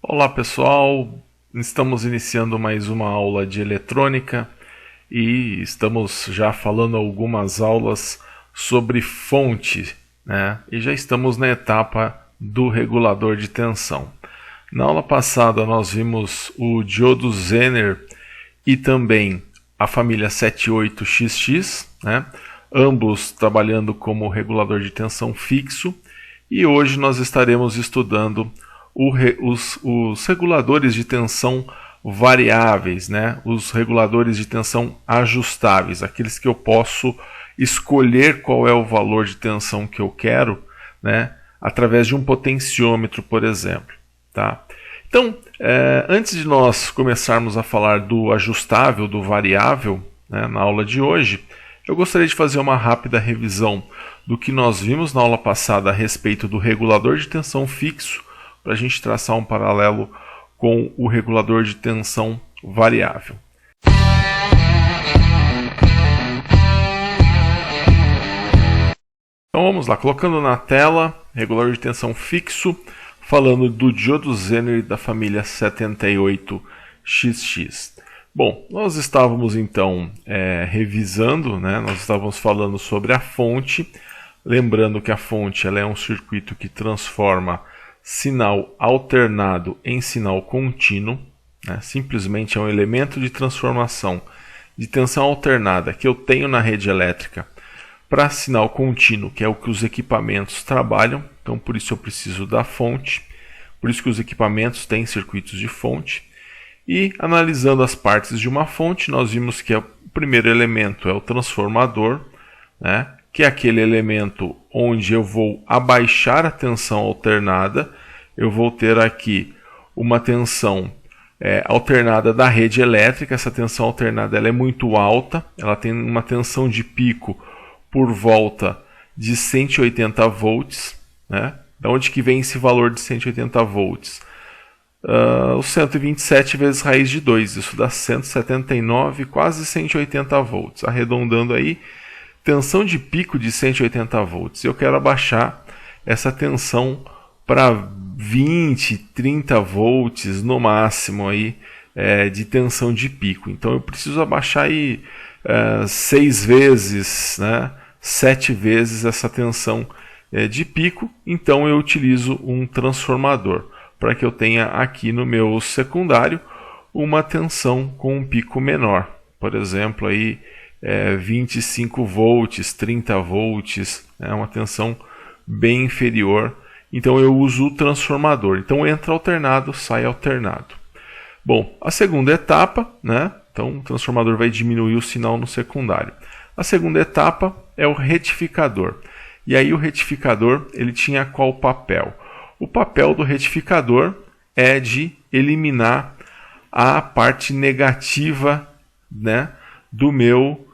Olá pessoal, estamos iniciando mais uma aula de eletrônica e estamos já falando algumas aulas sobre fonte, né? E já estamos na etapa do regulador de tensão. Na aula passada nós vimos o diodo Zener e também a família 78XX, né? Ambos trabalhando como regulador de tensão fixo, e hoje nós estaremos estudando os reguladores de tensão variáveis, né? Os reguladores de tensão ajustáveis, aqueles que eu posso escolher qual é o valor de tensão que eu quero, né? Através de um potenciômetro, por exemplo. Tá? Então, antes de nós começarmos a falar do ajustável, do variável, né, na aula de hoje, eu gostaria de fazer uma rápida revisão do que nós vimos na aula passada a respeito do regulador de tensão fixo, para a gente traçar um paralelo com o regulador de tensão variável. Então vamos lá, colocando na tela, regulador de tensão fixo, falando do diodo Zener da família 78XX. Bom, nós estávamos então revisando, né? Nós estávamos falando sobre a fonte, lembrando que a fonte ela é um circuito que transforma sinal alternado em sinal contínuo, né? Simplesmente é um elemento de transformação de tensão alternada que eu tenho na rede elétrica para sinal contínuo, que é o que os equipamentos trabalham. Então, por isso eu preciso da fonte, por isso que os equipamentos têm circuitos de fonte. E analisando as partes de uma fonte, nós vimos que o primeiro elemento é o transformador, né? Que é aquele elemento onde eu vou abaixar a tensão alternada. Eu vou ter aqui uma tensão alternada da rede elétrica. Essa tensão alternada ela é muito alta, ela tem uma tensão de pico por volta de 180 volts. Né? Da onde que vem esse valor de 180 volts? O 127 vezes raiz de 2, isso dá 179, quase 180 volts. Arredondando aí, tensão de pico de 180 volts. Eu quero abaixar essa tensão para 20, 30 volts no máximo aí, de tensão de pico. Então eu preciso abaixar aí 6 vezes, né, 7 vezes essa tensão de pico. Então eu utilizo um transformador para que eu tenha aqui no meu secundário uma tensão com um pico menor. Por exemplo, aí, 25 volts, 30 volts, uma tensão bem inferior. Então eu uso o transformador. Então entra alternado, sai alternado. Bom, a segunda etapa, né? Então o transformador vai diminuir o sinal no secundário. A segunda etapa é o retificador. E aí o retificador ele tinha qual papel? O papel do retificador é de eliminar a parte negativa, né, do meu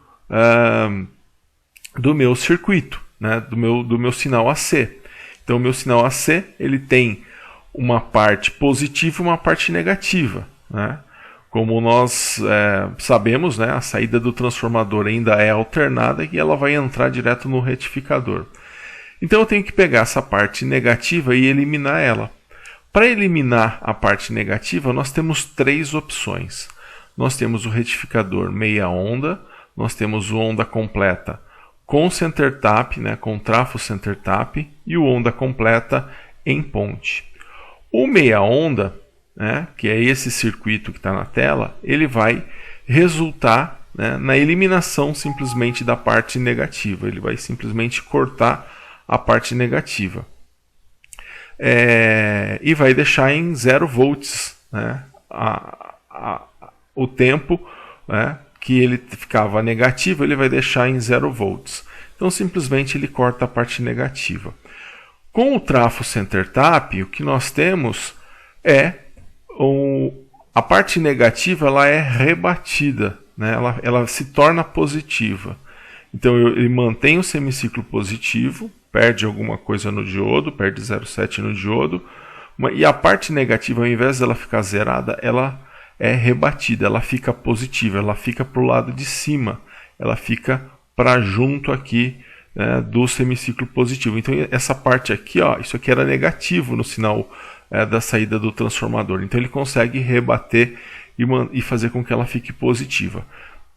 circuito, né, do meu sinal AC. Então o meu sinal AC ele tem uma parte positiva e uma parte negativa, né? Como nós sabemos, né, a saída do transformador ainda é alternada e ela vai entrar direto no retificador. Então eu tenho que pegar essa parte negativa e eliminar ela. Para eliminar a parte negativa, nós temos 3 opções. Nós temos o retificador meia onda, nós temos o onda completa com center tap, né, com trafo center tap, e o onda completa em ponte. O meia onda, né, que é esse circuito que está na tela, ele vai resultar, né, na eliminação simplesmente da parte negativa. Ele vai simplesmente cortar a parte negativa. E vai deixar em 0 volts, né, o tempo, né, que ele ficava negativo, ele vai deixar em 0 volts. Então simplesmente ele corta a parte negativa. Com o trafo center tap, o que nós temos é a parte negativa ela é rebatida, né, ela se torna positiva. Então ele mantém o semiciclo positivo, perde alguma coisa no diodo, perde 0,7 no diodo, e a parte negativa, ao invés dela ficar zerada, ela é rebatida, ela fica positiva, ela fica para o lado de cima, ela fica para junto aqui do semiciclo positivo. Então essa parte aqui, ó, isso aqui era negativo no sinal da saída do transformador. Então ele consegue rebater e fazer com que ela fique positiva.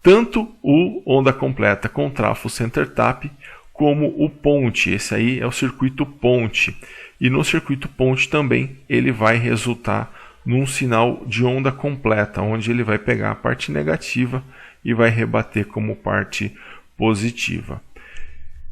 Tanto o onda completa com trafo center tap, como o ponte. Esse aí é o circuito ponte. E no circuito ponte também ele vai resultar num sinal de onda completa, onde ele vai pegar a parte negativa e vai rebater como parte positiva.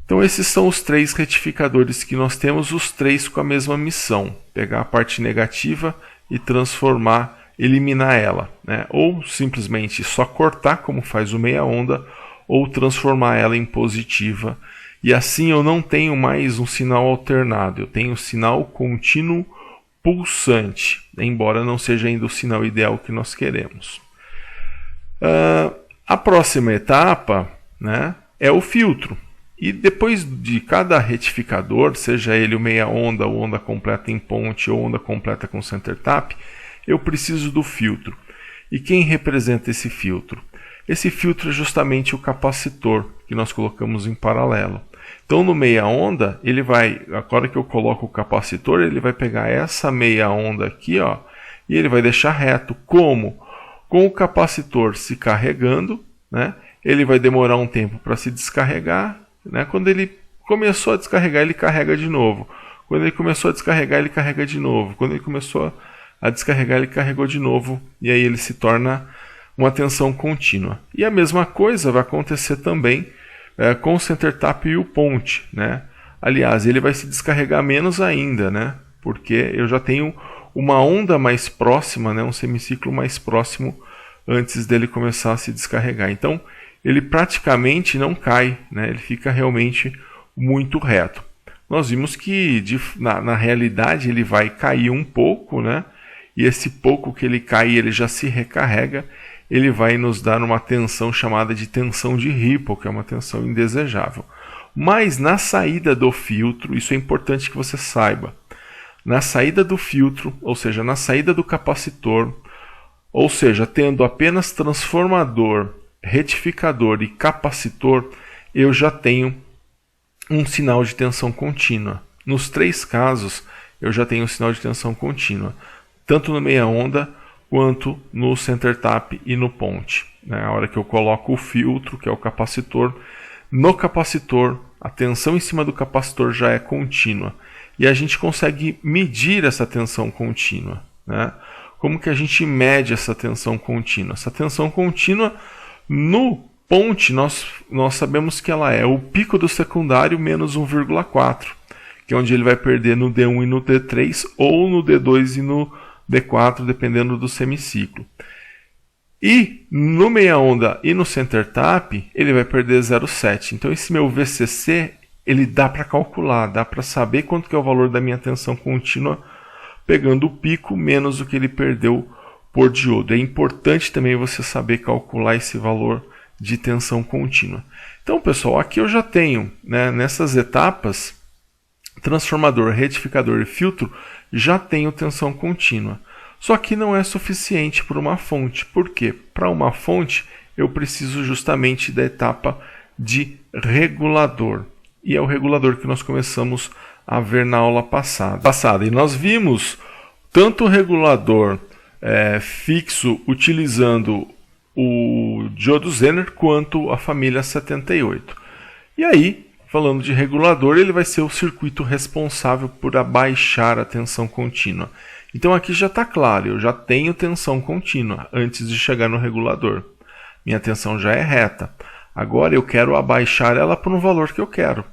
Então esses são os 3 retificadores que nós temos, os 3 com a mesma missão: pegar a parte negativa e transformar, eliminar ela, né? Ou simplesmente só cortar, como faz o meia onda, ou transformar ela em positiva. E assim eu não tenho mais um sinal alternado, eu tenho sinal contínuo pulsante, embora não seja ainda o sinal ideal que nós queremos. A próxima etapa, né, é o filtro. E depois de cada retificador, seja ele o meia onda, ou onda completa em ponte, ou onda completa com center tap, eu preciso do filtro. E quem representa esse filtro? Esse filtro é justamente o capacitor que nós colocamos em paralelo. Então no meia onda, ele vai, agora que eu coloco o capacitor, ele vai pegar essa meia onda aqui, ó, e ele vai deixar reto. Como? Com o capacitor se carregando, né, ele vai demorar um tempo para se descarregar, né? Quando ele começou a descarregar, ele carrega de novo. Quando ele começou a descarregar, ele carrega de novo. Quando ele começou a descarregar, ele carregou de novo. E aí ele se torna uma tensão contínua. E a mesma coisa vai acontecer também com o center tap e o ponte, né? Aliás, ele vai se descarregar menos ainda, né? Porque eu já tenho uma onda mais próxima, né? Um semiciclo mais próximo antes dele começar a se descarregar. Então ele praticamente não cai, né? Ele fica realmente muito reto. Nós vimos que na realidade ele vai cair um pouco, né? E esse pouco que ele cai, ele já se recarrega, ele vai nos dar uma tensão chamada de tensão de Ripple, que é uma tensão indesejável. Mas na saída do filtro, isso é importante que você saiba, na saída do filtro, ou seja, na saída do capacitor, ou seja, tendo apenas transformador, retificador e capacitor, eu já tenho um sinal de tensão contínua. Nos 3 casos, eu já tenho um sinal de tensão contínua, tanto no meia onda quanto no center tap e no ponte. A hora que eu coloco o filtro, que é o capacitor, no capacitor, a tensão em cima do capacitor já é contínua. E a gente consegue medir essa tensão contínua, né? Como que a gente mede essa tensão contínua? Essa tensão contínua no ponte, nós sabemos que ela é o pico do secundário menos 1,4, que é onde ele vai perder no D1 e no D3, ou no D2 e no D4, dependendo do semiciclo. E no meia onda e no center tap, ele vai perder 0,7. Então esse meu VCC, ele dá para calcular, dá para saber quanto que é o valor da minha tensão contínua, pegando o pico menos o que ele perdeu por diodo. É importante também você saber calcular esse valor de tensão contínua. Então, pessoal, aqui eu já tenho, né, nessas etapas, transformador, retificador e filtro, já tenho tensão contínua. Só que não é suficiente para uma fonte. Por quê? Para uma fonte, eu preciso justamente da etapa de regulador. E é o regulador que nós começamos a ver na aula passada. E nós vimos tanto o regulador fixo utilizando o diodo Zener quanto a família 78. E aí, falando de regulador, ele vai ser o circuito responsável por abaixar a tensão contínua. Então aqui já está claro, eu já tenho tensão contínua antes de chegar no regulador. Minha tensão já é reta. Agora eu quero abaixar ela para um valor que eu quero.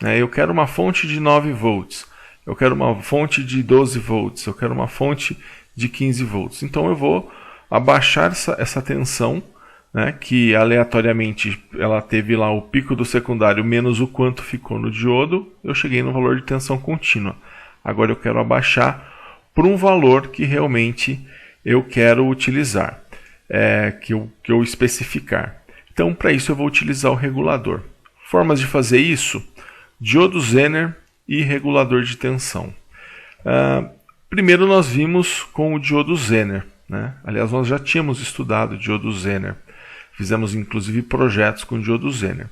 Eu quero uma fonte de 9 volts, eu quero uma fonte de 12 volts, eu quero uma fonte de 15 volts. Então eu vou abaixar essa tensão, né, que aleatoriamente ela teve lá o pico do secundário menos o quanto ficou no diodo, eu cheguei no valor de tensão contínua. Agora eu quero abaixar para um valor que realmente eu quero utilizar, que eu especificar. Então para isso eu vou utilizar o regulador. Formas de fazer isso: diodo Zener e regulador de tensão. Primeiro nós vimos com o diodo Zener, né? Aliás, nós já tínhamos estudado o diodo Zener. Fizemos inclusive projetos com o diodo Zener.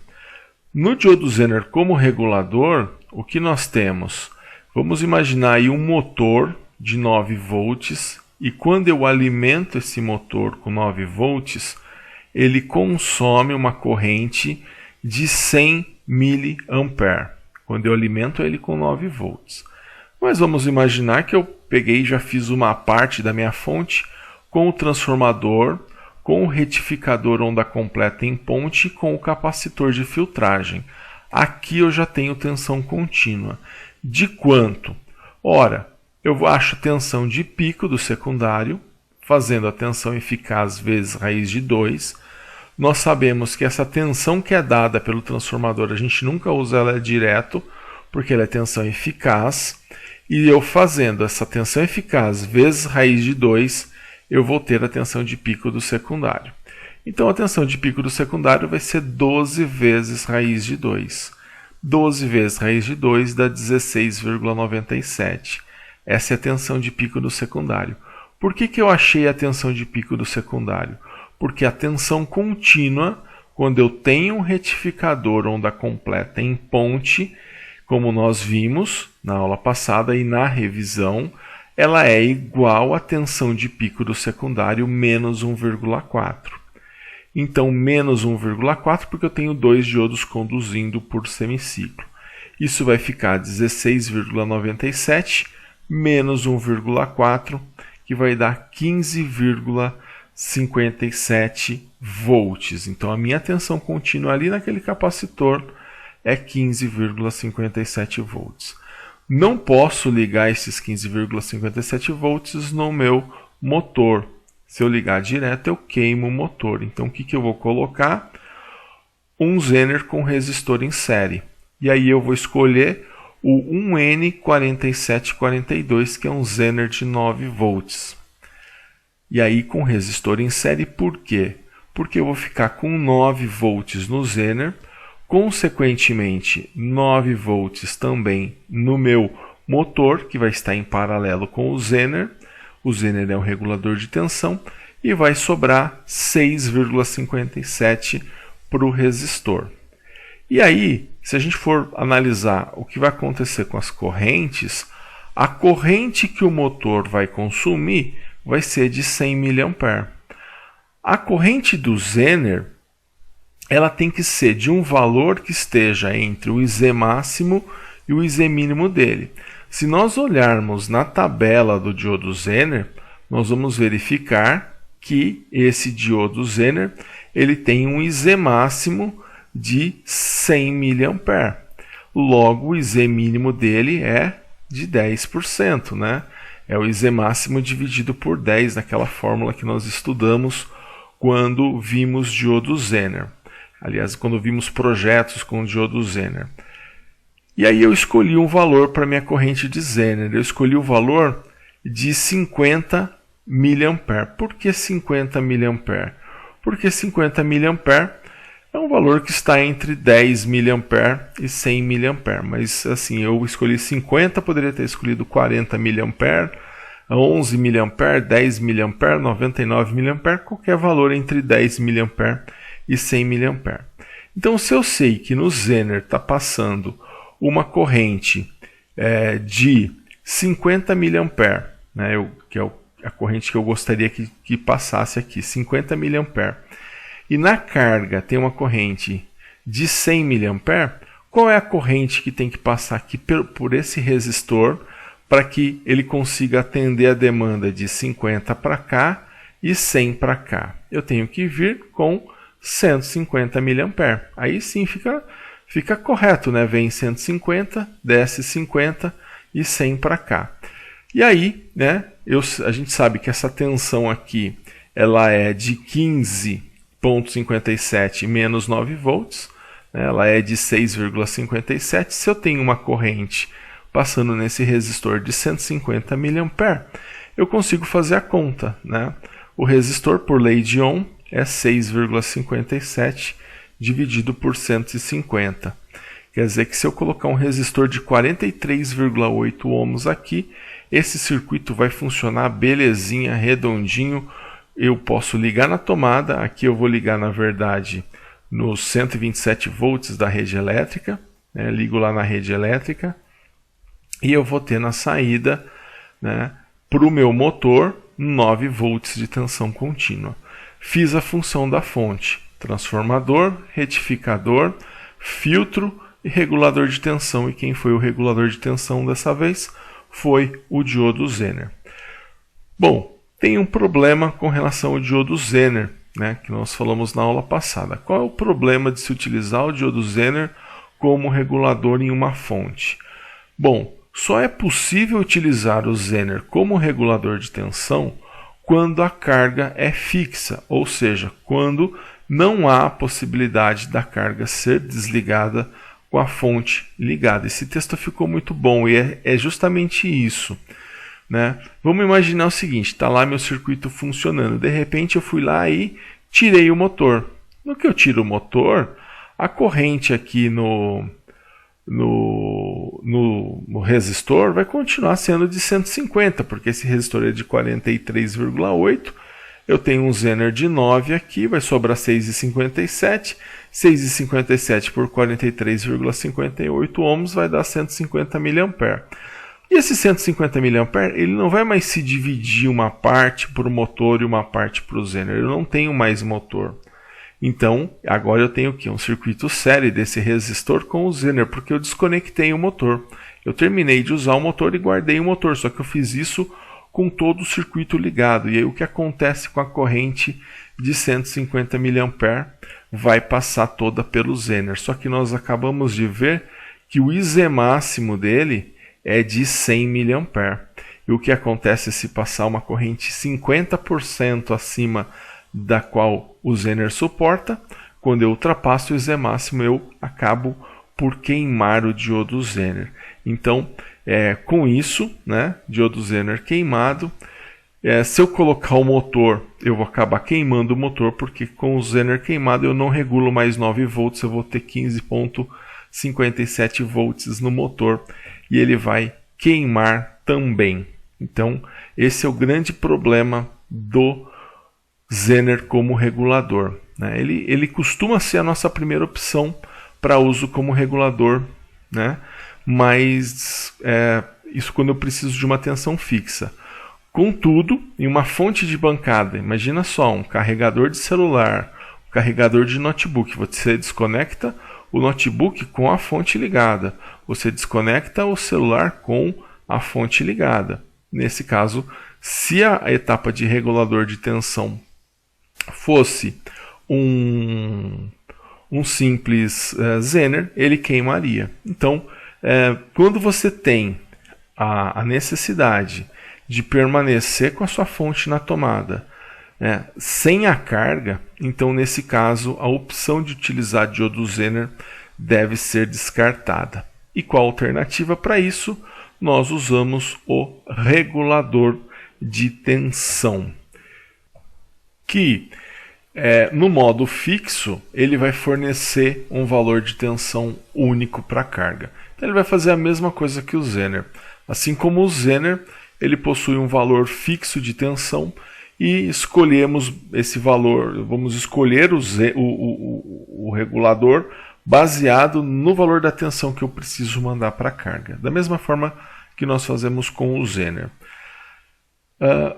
No diodo Zener como regulador, o que nós temos? Vamos imaginar aí um motor de 9 volts e quando eu alimento esse motor com 9 volts, ele consome uma corrente de 100 mA, quando eu alimento ele com 9 volts. Mas vamos imaginar que eu peguei e já fiz uma parte da minha fonte com o transformador, com o retificador onda completa em ponte e com o capacitor de filtragem. Aqui eu já tenho tensão contínua. De quanto? Ora, eu acho a tensão de pico do secundário, fazendo a tensão eficaz vezes raiz de 2. Nós sabemos que essa tensão que é dada pelo transformador, a gente nunca usa ela direto, porque ela é tensão eficaz. E eu fazendo essa tensão eficaz vezes raiz de 2, eu vou ter a tensão de pico do secundário. Então a tensão de pico do secundário vai ser 12 vezes raiz de 2. 12 vezes raiz de 2 dá 16,97. Essa é a tensão de pico do secundário. Por que eu achei a tensão de pico do secundário? Porque a tensão contínua, quando eu tenho um retificador onda completa em ponte, como nós vimos na aula passada e na revisão, ela é igual à tensão de pico do secundário menos 1,4. Então, menos 1,4 porque eu tenho 2 diodos conduzindo por semiciclo. Isso vai ficar 16,97 menos 1,4, que vai dar 15,57 volts. Então, a minha tensão contínua ali naquele capacitor é 15,57 volts. Não posso ligar esses 15,57 volts no meu motor. Se eu ligar direto, eu queimo o motor. Então, o que eu vou colocar? Um Zener com resistor em série. E aí eu vou escolher o 1N4742, que é um Zener de 9 volts. E aí com resistor em série, por quê? Porque eu vou ficar com 9 volts no Zener, consequentemente 9 volts também no meu motor, que vai estar em paralelo com o Zener. O Zener é um regulador de tensão e vai sobrar 6,57 para o resistor. E aí, se a gente for analisar o que vai acontecer com as correntes, a corrente que o motor vai consumir vai ser de 100 mA. A corrente do Zener, ela tem que ser de um valor que esteja entre o IZ máximo e o IZ mínimo dele. Se nós olharmos na tabela do diodo Zener, nós vamos verificar que esse diodo Zener ele tem um IZ máximo de 100 mA. Logo, o IZ mínimo dele é de 10%, né? É o IZ máximo dividido por 10, naquela fórmula que nós estudamos quando vimos diodo Zener. Aliás, quando vimos projetos com diodo Zener. E aí eu escolhi um valor para minha corrente de Zener. Eu escolhi o valor de 50 mA. Por que 50 mA? Porque 50 mA é um valor que está entre 10 mA e 100 mA. Mas assim, eu escolhi 50, poderia ter escolhido 40 mA, 11 mA, 10 mA, 99 mA, qualquer valor entre 10 mA e 100 mA. Então, se eu sei que no Zener está passando uma corrente de 50 mA, né, que é a corrente que eu gostaria que passasse aqui, 50 mA, e na carga tem uma corrente de 100 mA, qual é a corrente que tem que passar aqui por esse resistor para que ele consiga atender a demanda de 50 para cá e 100 para cá? Eu tenho que vir com 150 mA. Aí sim fica correto, né? Vem 150, desce 50 e 100 para cá. E aí, né, a gente sabe que essa tensão aqui ela é de 15,57 menos 9 volts, né, ela é de 6,57. Se eu tenho uma corrente passando nesse resistor de 150 mA, eu consigo fazer a conta, né? O resistor, por lei de Ohm, é 6,57 dividido por 150. Quer dizer que se eu colocar um resistor de 43,8 ohms aqui, esse circuito vai funcionar belezinha, redondinho. Eu posso ligar na tomada, aqui eu vou ligar na verdade nos 127 volts da rede elétrica, né? Ligo lá na rede elétrica e eu vou ter na saída, né, para o meu motor 9 volts de tensão contínua. Fiz a função da fonte: transformador, retificador, filtro e regulador de tensão. E quem foi o regulador de tensão dessa vez? Foi o diodo Zener. Bom, tem um problema com relação ao diodo Zener, né, que nós falamos na aula passada. Qual é o problema de se utilizar o diodo Zener como regulador em uma fonte? Bom, só é possível utilizar o Zener como regulador de tensão quando a carga é fixa, ou seja, quando não há possibilidade da carga ser desligada com a fonte ligada. Esse texto ficou muito bom e é justamente isso, né? Vamos imaginar o seguinte: está lá meu circuito funcionando, de repente eu fui lá e tirei o motor. No que eu tiro o motor, a corrente aqui no resistor vai continuar sendo de 150, porque esse resistor é de 43,8. Eu tenho um Zener de 9 aqui, vai sobrar 6,57. 6,57 por 43,58 ohms vai dar 150 mA. E esse 150 mA, ele não vai mais se dividir uma parte para o motor e uma parte para o Zener. Eu não tenho mais motor. Então, agora eu tenho aqui um circuito série desse resistor com o Zener, porque eu desconectei o motor. Eu terminei de usar o motor e guardei o motor, só que eu fiz isso com todo o circuito ligado. E aí o que acontece com a corrente de 150 mA vai passar toda pelo Zener. Só que nós acabamos de ver que o IZ máximo dele é de 100 mA. E o que acontece se passar uma corrente 50% acima da qual o Zener suporta? Quando eu ultrapasso o IZ máximo, eu acabo por queimar o diodo Zener. Então, com isso, né, diodo Zener queimado, se eu colocar o motor, eu vou acabar queimando o motor, porque com o Zener queimado eu não regulo mais 9 volts, eu vou ter 15,57 volts no motor e ele vai queimar também. Então, esse é o grande problema do Zener como regulador, né? Ele costuma ser a nossa primeira opção para uso como regulador, né? Mas isso quando eu preciso de uma tensão fixa. Contudo, em uma fonte de bancada, imagina só, um carregador de celular, um carregador de notebook, você desconecta o notebook com a fonte ligada, você desconecta o celular com a fonte ligada. Nesse caso, se a etapa de regulador de tensão fosse um simples Zener, ele queimaria. Então, quando você tem a necessidade de permanecer com a sua fonte na tomada, sem a carga, então nesse caso a opção de utilizar diodo Zener deve ser descartada. E qual a alternativa para isso? Nós usamos o regulador de tensão, que no modo fixo ele vai fornecer um valor de tensão único para a carga. Então ele vai fazer a mesma coisa que o Zener. Assim como o Zener, ele possui um valor fixo de tensão e escolhemos esse valor, vamos escolher o regulador baseado no valor da tensão que eu preciso mandar para a carga. Da mesma forma que nós fazemos com o Zener.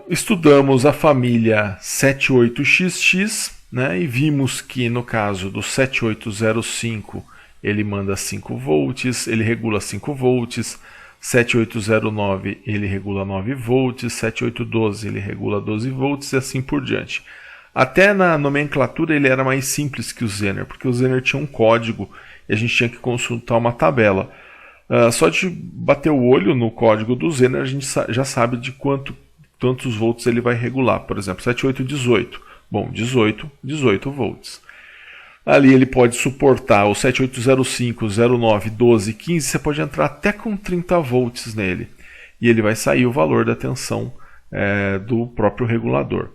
Estudamos a família 78XX, né, e vimos que no caso do 7805 ele manda 5 volts, ele regula 5 volts, 7809 ele regula 9 volts, 7812 ele regula 12 volts e assim por diante. Até na nomenclatura ele era mais simples que o Zener, porque o Zener tinha um código e a gente tinha que consultar uma tabela. Só de bater o olho no código do Zener a gente já sabe de quantos volts ele vai regular. Por exemplo, 7818. Bom, 18 volts. Ali ele pode suportar o 7805, 09, 12, 15. Você pode entrar até com 30 volts nele. E ele vai sair o valor da tensão do próprio regulador.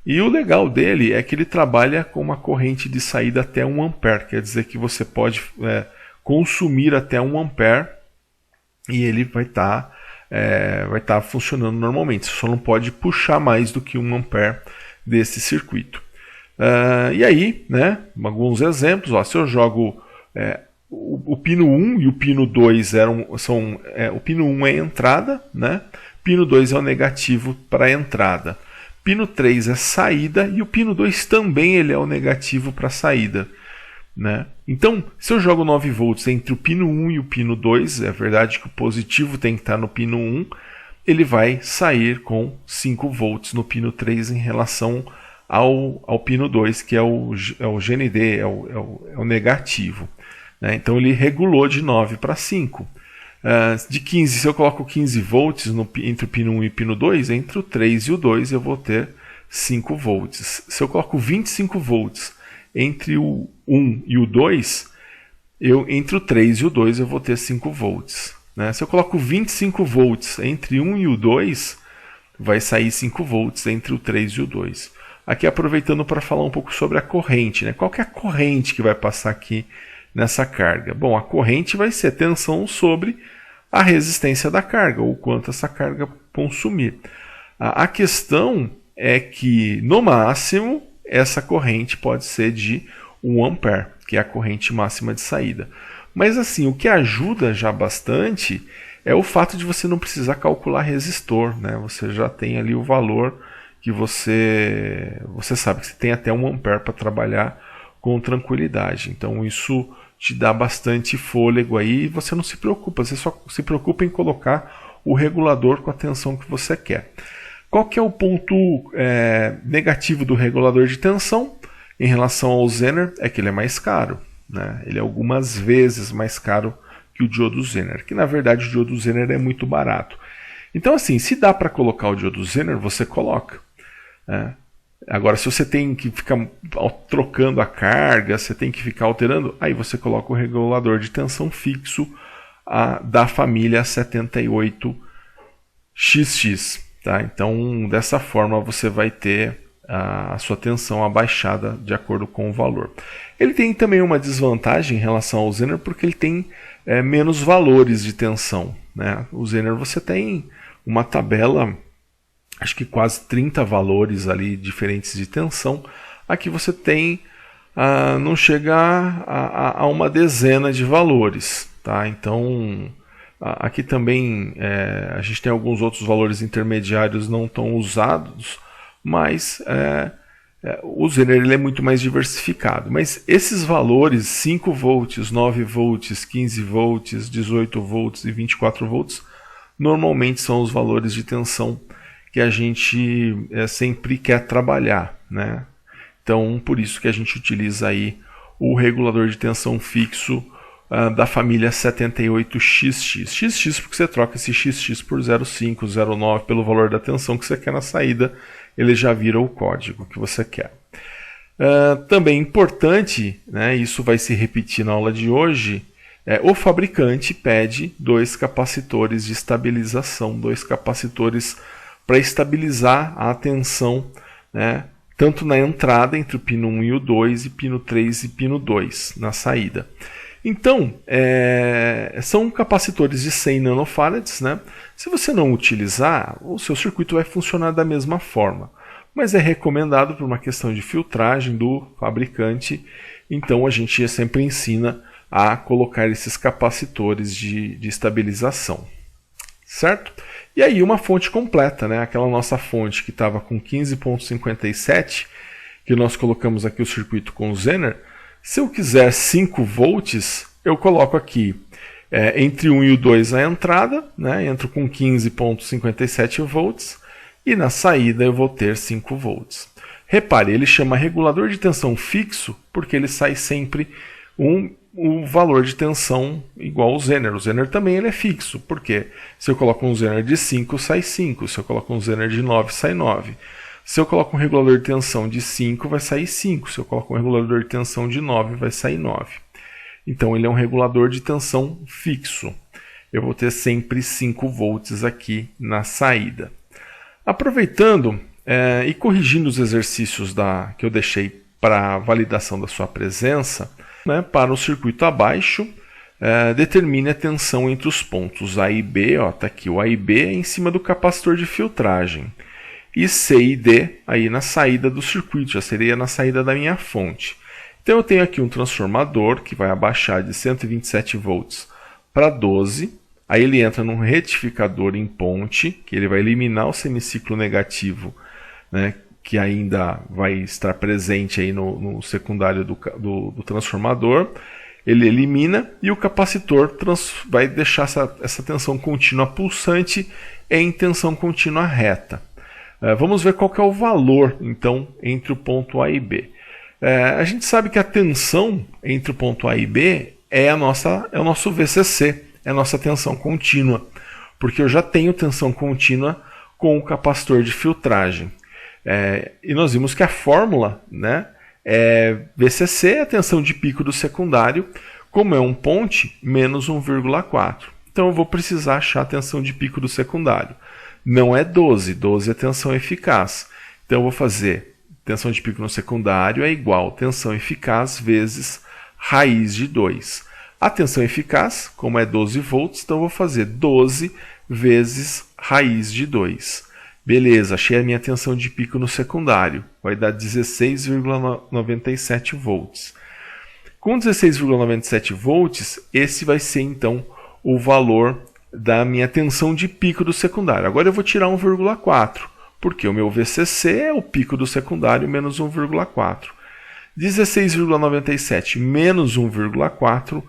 E o legal dele é que ele trabalha com uma corrente de saída até 1 ampere. Quer dizer que você pode consumir até 1 ampere e ele vai estar funcionando normalmente. Você só não pode puxar mais do que 1 ampere desse circuito. E aí, né, alguns exemplos, ó, se eu jogo o pino 1 e o pino 2 o pino 1 é a entrada, né? Pino 2 é o negativo para a entrada. Pino 3 é saída e o pino 2 também ele é o negativo para a saída, né? Então, se eu jogo 9 volts entre o pino 1 e o pino 2, é verdade que o positivo tem que estar no pino 1, ele vai sair com 5 volts no pino 3 em relação ao pino 2, que é o GND, é o negativo, né? Então ele regulou de 9 para 5. De 15, se eu coloco 15 volts entre o pino 1 e o pino 2, entre o 3 e o 2 eu vou ter 5 volts. Se eu coloco 25 volts entre o 1 e o 2, entre o 3 e o 2 eu vou ter 5 volts. Né? Se eu coloco 25 volts entre 1 e o 2, vai sair 5 volts entre o 3 e o 2. Aqui aproveitando para falar um pouco sobre a corrente. Né? Qual que é a corrente que vai passar aqui nessa carga? Bom, a corrente vai ser tensão sobre a resistência da carga, ou quanto essa carga consumir. A questão é que, no máximo, essa corrente pode ser de 1 ampere, que é a corrente máxima de saída. Mas assim, o que ajuda já bastante é o fato de você não precisar calcular resistor, né? Você já tem ali o valor que você sabe que você tem até 1 ampere para trabalhar com tranquilidade. Então isso te dá bastante fôlego aí e você não se preocupa, você só se preocupa em colocar o regulador com a tensão que você quer. Qual que é o ponto negativo do regulador de tensão em relação ao Zener? É que ele é mais caro, né? Ele é algumas vezes mais caro que o diodo Zener, que na verdade o diodo Zener é muito barato. Então assim, se dá para colocar o diodo Zener, você coloca, né? Agora, se você tem que ficar trocando a carga, você tem que ficar alterando, aí você coloca o regulador de tensão fixo da família 78XX. Tá? Então, dessa forma, você vai ter a sua tensão abaixada de acordo com o valor. Ele tem também uma desvantagem em relação ao Zener, porque ele tem menos valores de tensão, né? O Zener você tem uma tabela, acho que quase 30 valores ali diferentes de tensão. Aqui você tem, não chega a uma dezena de valores. Tá? Então, aqui também a gente tem alguns outros valores intermediários não tão usados, mas o Zener ele é muito mais diversificado. Mas esses valores, 5 volts, 9 volts, 15 volts, 18 volts e 24 volts, normalmente são os valores de tensão que a gente sempre quer trabalhar, né? Então, por isso que a gente utiliza aí o regulador de tensão fixo da família 78XX. XX porque você troca esse XX por 0,5, 0,9 pelo valor da tensão que você quer na saída, ele já vira o código que você quer. Também importante, né, isso vai se repetir na aula de hoje, o fabricante pede 2 capacitores de estabilização, 2 capacitores para estabilizar a tensão, né, tanto na entrada entre o pino 1 e o 2, e pino 3 e pino 2 na saída. Então, são capacitores de 100 nanofarads, né? Se você não utilizar, o seu circuito vai funcionar da mesma forma, mas é recomendado por uma questão de filtragem do fabricante, então a gente sempre ensina a colocar esses capacitores de estabilização, certo? E aí uma fonte completa, né? Aquela nossa fonte que estava com 15.57, que nós colocamos aqui o circuito com o Zener. Se eu quiser 5 volts, eu coloco aqui entre 1 e o 2 a entrada, né? Entro com 15.57 volts e na saída eu vou ter 5 volts. Repare, ele chama regulador de tensão fixo porque ele sai sempre o valor de tensão igual ao Zener. O Zener também ele é fixo, porque se eu coloco um Zener de 5, sai 5. Se eu coloco um Zener de 9, sai 9. Se eu coloco um regulador de tensão de 5, vai sair 5. Se eu coloco um regulador de tensão de 9, vai sair 9. Então ele é um regulador de tensão fixo. Eu vou ter sempre 5 volts aqui na saída. Aproveitando e corrigindo os exercícios que eu deixei para validação da sua presença, né, para o circuito abaixo, determine a tensão entre os pontos A e B. Está aqui o A e B em cima do capacitor de filtragem. e C e D aí na saída do circuito, já seria na saída da minha fonte. Então eu tenho aqui um transformador que vai abaixar de 127 volts para 12, aí ele entra num retificador em ponte, que ele vai eliminar o semiciclo negativo, né, que ainda vai estar presente aí no secundário do transformador. Ele elimina e o capacitor vai deixar essa tensão contínua pulsante em tensão contínua reta. Vamos ver qual que é o valor, então, entre o ponto A e B. A gente sabe que a tensão entre o ponto A e B é o nosso VCC, é a nossa tensão contínua, porque eu já tenho tensão contínua com o capacitor de filtragem. E nós vimos que a fórmula, né, VCC é a tensão de pico do secundário, como é um ponte, menos 1,4. Então eu vou precisar achar a tensão de pico do secundário. Não é 12, 12 é tensão eficaz. Então eu vou fazer tensão de pico no secundário é igual a tensão eficaz vezes raiz de 2. A tensão eficaz, como é 12 volts, então eu vou fazer 12 vezes raiz de 2. Beleza, achei a minha tensão de pico no secundário. Vai dar 16,97 volts. Com 16,97 volts, esse vai ser então o valor da minha tensão de pico do secundário. Agora eu vou tirar 1,4, porque o meu VCC é o pico do secundário menos 1,4. 16,97 menos 1,4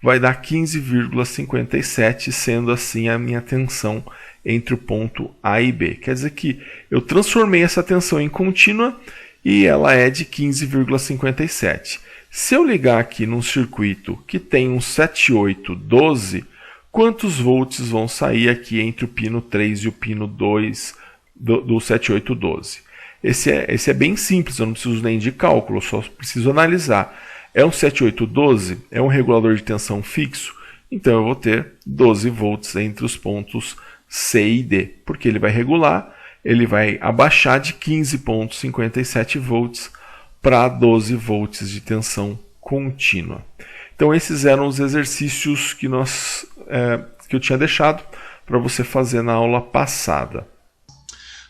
vai dar 15,57, sendo assim a minha tensão entre o ponto A e B. Quer dizer que eu transformei essa tensão em contínua e ela é de 15,57. Se eu ligar aqui num circuito que tem um 7812, quantos volts vão sair aqui entre o pino 3 e o pino 2 do 7812? Esse é bem simples, eu não preciso nem de cálculo, eu só preciso analisar. É um 7812, é um regulador de tensão fixo, então eu vou ter 12 volts entre os pontos C e D, porque ele vai regular, ele vai abaixar de 15,57 volts para 12 volts de tensão contínua. Então esses eram os exercícios que eu tinha deixado para você fazer na aula passada.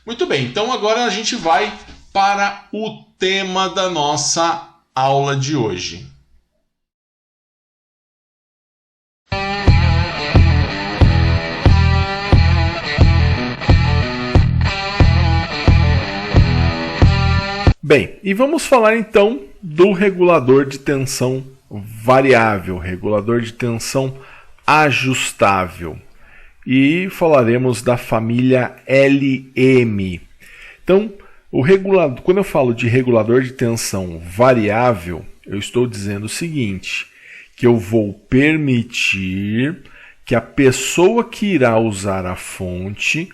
Muito bem, então agora a gente vai para o tema da nossa aula de hoje. Bem, e vamos falar então do regulador de tensão variável, regulador de tensão ajustável. E falaremos da família LM. Então, quando eu falo de regulador de tensão variável, eu estou dizendo o seguinte, que eu vou permitir que a pessoa que irá usar a fonte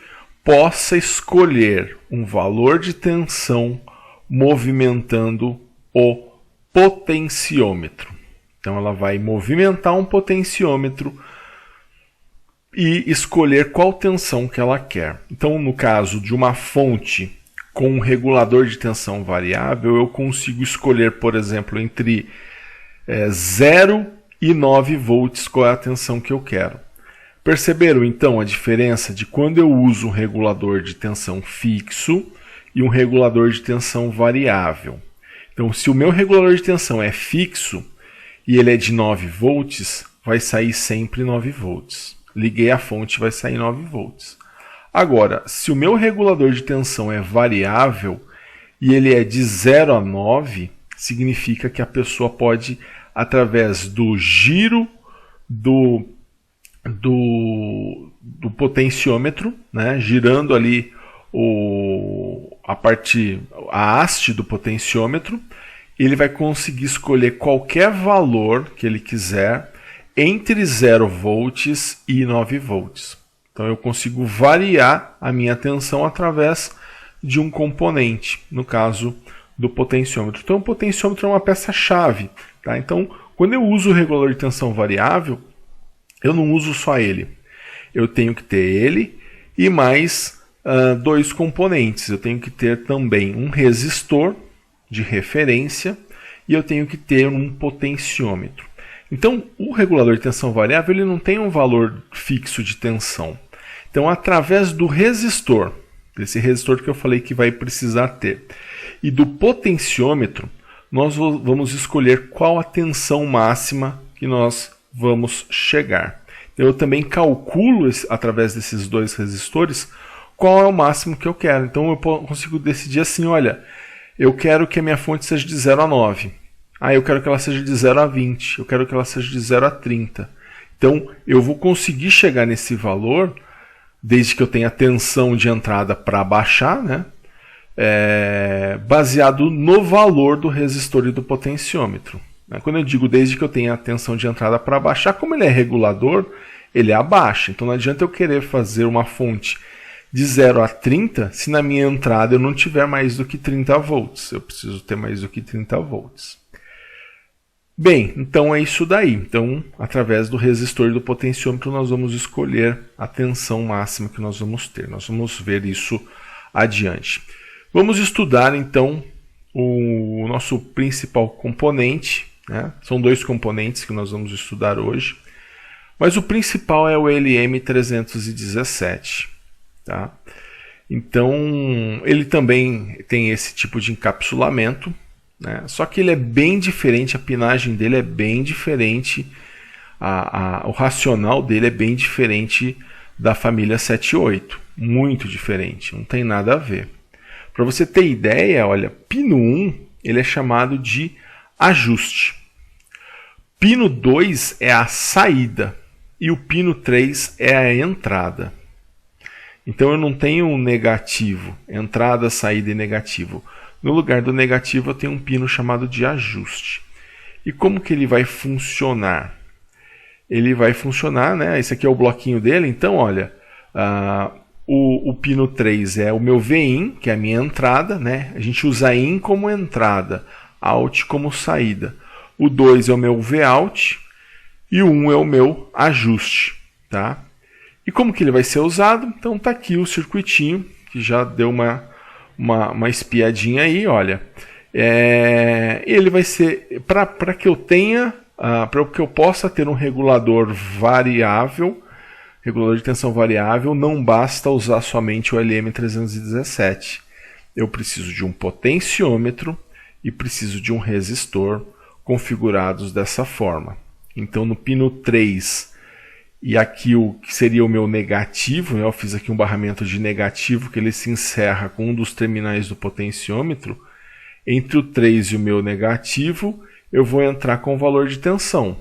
possa escolher um valor de tensão movimentando o potenciômetro. Então ela vai movimentar um potenciômetro e escolher qual tensão que ela quer. Então, no caso de uma fonte com um regulador de tensão variável, eu consigo escolher, por exemplo, entre 0 e 9 volts qual é a tensão que eu quero. Perceberam então a diferença de quando eu uso um regulador de tensão fixo e um regulador de tensão variável? Então, se o meu regulador de tensão é fixo e ele é de 9 volts, vai sair sempre 9 volts. Liguei a fonte, vai sair 9 volts. Agora, se o meu regulador de tensão é variável e ele é de 0 a 9, significa que a pessoa pode, através do giro do potenciômetro, né, girando ali a haste do potenciômetro, ele vai conseguir escolher qualquer valor que ele quiser entre 0 volts e 9 volts. Então eu consigo variar a minha tensão através de um componente, no caso do potenciômetro. Então o potenciômetro é uma peça-chave. Tá? Então, quando eu uso o regulador de tensão variável, eu não uso só ele. Eu tenho que ter ele e mais dois componentes. Eu tenho que ter também um resistor de referência e eu tenho que ter um potenciômetro. Então, o regulador de tensão variável ele não tem um valor fixo de tensão. Então, através do resistor desse resistor que eu falei que vai precisar ter. E do potenciômetro, nós vamos escolher qual a tensão máxima que nós vamos chegar. Eu também calculo, através desses dois resistores, qual é o máximo que eu quero. Então eu consigo decidir assim, olha, eu quero que a minha fonte seja de 0 a 9. Eu quero que ela seja de 0 a 20. Eu quero que ela seja de 0 a 30. Então eu vou conseguir chegar nesse valor, desde que eu tenha tensão de entrada para baixar, né? Baseado no valor do resistor e do potenciômetro. Quando eu digo desde que eu tenha a tensão de entrada para baixar, como ele é regulador, ele abaixa. Então não adianta eu querer fazer uma fonte de 0 a 30 se na minha entrada eu não tiver mais do que 30 volts. Eu preciso ter mais do que 30 volts. Bem, então é isso daí. Então, através do resistor e do potenciômetro, nós vamos escolher a tensão máxima que nós vamos ter. Nós vamos ver isso adiante. Vamos estudar, então, o nosso principal componente, né? São dois componentes que nós vamos estudar hoje, mas o principal é o LM317. Tá? Então, ele também tem esse tipo de encapsulamento, né? Só que ele é bem diferente, a pinagem dele é bem diferente, o racional dele é bem diferente da família 78, muito diferente, não tem nada a ver. Para você ter ideia, olha, pino 1 ele é chamado de ajuste. Pino 2 é a saída e o pino 3 é a entrada. Então eu não tenho um negativo, entrada, saída e negativo. No lugar do negativo eu tenho um pino chamado de ajuste. E como que ele vai funcionar? Ele vai funcionar, né? Esse aqui é o bloquinho dele, então olha, o pino 3 é o meu VIN, que é a minha entrada, né? A gente usa IN como entrada, OUT como saída. O 2 é o meu VOUT e o 1 é o meu ajuste, tá? E como que ele vai ser usado? Então tá aqui o circuitinho, que já deu uma espiadinha aí, olha. Ele vai ser, para que eu tenha, para que eu possa ter um regulador variável, regulador de tensão variável, não basta usar somente o LM317. Eu preciso de um potenciômetro e preciso de um resistor configurados dessa forma. Então no pino 3, e aqui o que seria o meu negativo, né? Eu fiz aqui um barramento de negativo que ele se encerra com um dos terminais do potenciômetro. Entre o 3 e o meu negativo, eu vou entrar com o valor de tensão.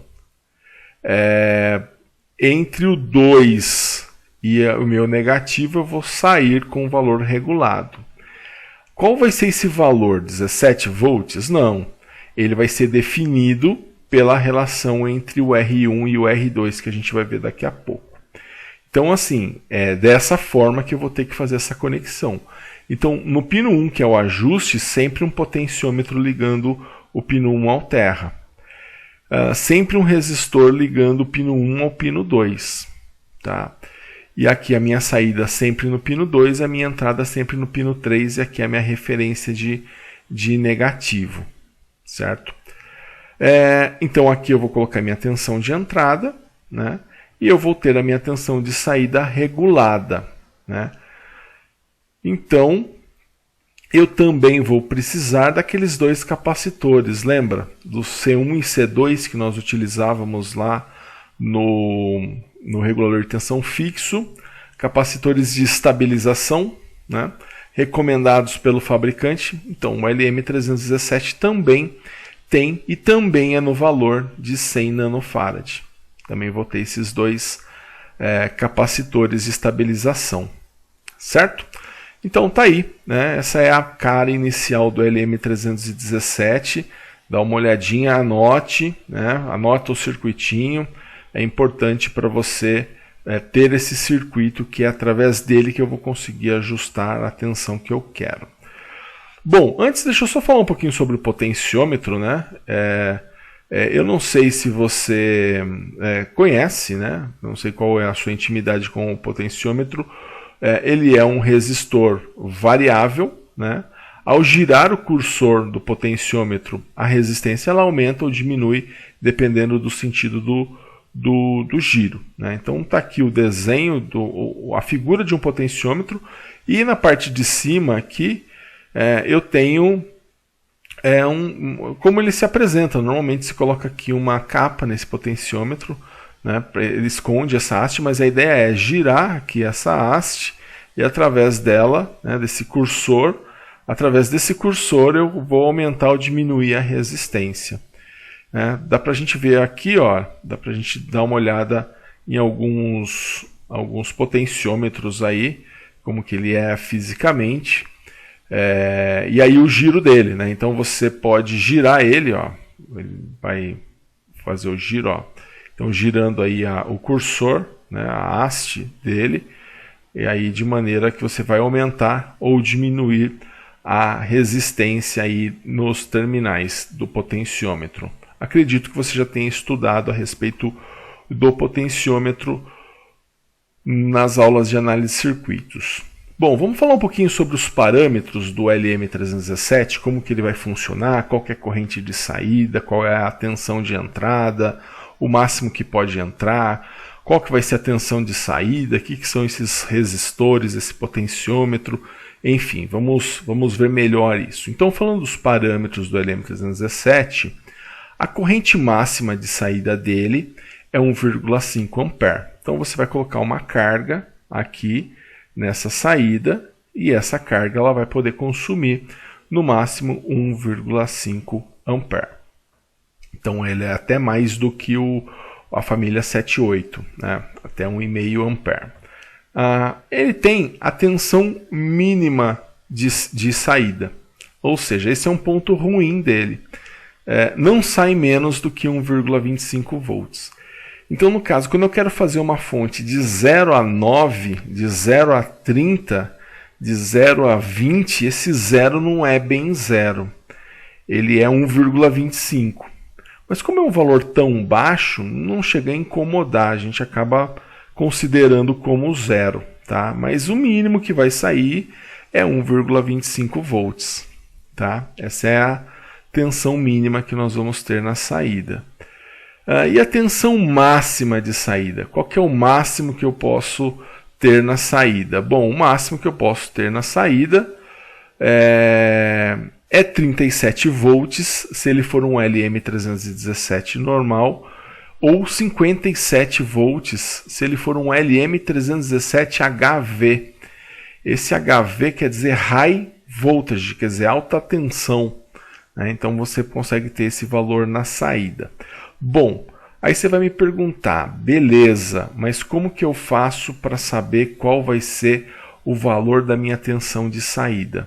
Entre o 2 e o meu negativo, eu vou sair com o valor regulado. Qual vai ser esse valor? 17 volts? Não. Ele vai ser definido pela relação entre o R1 e o R2, que a gente vai ver daqui a pouco. Então, assim, é dessa forma que eu vou ter que fazer essa conexão. Então, no pino 1, que é o ajuste, sempre um potenciômetro ligando o pino 1 ao terra. Sempre um resistor ligando o pino 1 ao pino 2. Tá? E aqui a minha saída sempre no pino 2, a minha entrada sempre no pino 3, e aqui a minha referência de negativo. Certo? Então aqui eu vou colocar minha tensão de entrada, né? E eu vou ter a minha tensão de saída regulada, né? Então eu também vou precisar daqueles dois capacitores, lembra? Do C1 e C2 que nós utilizávamos lá no regulador de tensão fixo, capacitores de estabilização, né? Recomendados pelo fabricante. Então o LM317 também tem, e também é no valor de 100 nanofarad. Também vou ter esses dois capacitores de estabilização, certo? Então tá aí, né? Essa é a cara inicial do LM317. Dá uma olhadinha, anote, né? Anota o circuitinho. É importante para você ter esse circuito, que é através dele que eu vou conseguir ajustar a tensão que eu quero. Bom, antes deixa eu só falar um pouquinho sobre o potenciômetro, né? Eu não sei se você conhece, né? Não sei qual é a sua intimidade com o potenciômetro. Ele é um resistor variável, né? Ao girar o cursor do potenciômetro, a resistência ela aumenta ou diminui dependendo do sentido do giro, né? Então está aqui o desenho, a figura de um potenciômetro, E na parte de cima aqui, eu tenho como ele se apresenta. Normalmente se coloca aqui uma capa nesse potenciômetro, né? Ele esconde essa haste, mas a ideia é girar aqui essa haste e através dela, né, através desse cursor eu vou aumentar ou diminuir a resistência. Dá para a gente ver aqui, ó, dá para a gente dar uma olhada em alguns potenciômetros aí, como que ele é fisicamente, e aí o giro dele, né? Então você pode girar ele, ó, ele vai fazer o giro, ó. Então girando aí o cursor, né, a haste dele, e aí de maneira que você vai aumentar ou diminuir a resistência aí nos terminais do potenciômetro. Acredito que você já tenha estudado a respeito do potenciômetro nas aulas de análise de circuitos. Bom, vamos falar um pouquinho sobre os parâmetros do LM317, como que ele vai funcionar, qual que é a corrente de saída, qual é a tensão de entrada, o máximo que pode entrar, qual que vai ser a tensão de saída, o que são esses resistores, esse potenciômetro, enfim, vamos ver melhor isso. Então, falando dos parâmetros do LM317, a corrente máxima de saída dele é 1,5 A. Então você vai colocar uma carga aqui nessa saída e essa carga ela vai poder consumir no máximo 1,5 A. Então ele é até mais do que a família 78, né? Até 1,5 A. Ele tem a tensão mínima de saída, ou seja, esse é um ponto ruim dele. Não sai menos do que 1,25 volts. Então, no caso, quando eu quero fazer uma fonte de 0 a 9, de 0 a 30, de 0 a 20, esse 0 não é bem 0. Ele é 1,25. Mas como é um valor tão baixo, não chega a incomodar, a gente acaba considerando como 0. Tá? Mas o mínimo que vai sair é 1,25 volts. Tá? Essa é a tensão mínima que nós vamos ter na saída. E a tensão máxima de saída? Qual que é o máximo que eu posso ter na saída? Bom, o máximo que eu posso ter na saída é 37 volts, se ele for um LM317 normal, ou 57 volts, se ele for um LM317HV. Esse HV quer dizer High Voltage, quer dizer alta tensão. Então você consegue ter esse valor na saída. Bom, aí você vai me perguntar, beleza, mas como que eu faço para saber qual vai ser o valor da minha tensão de saída?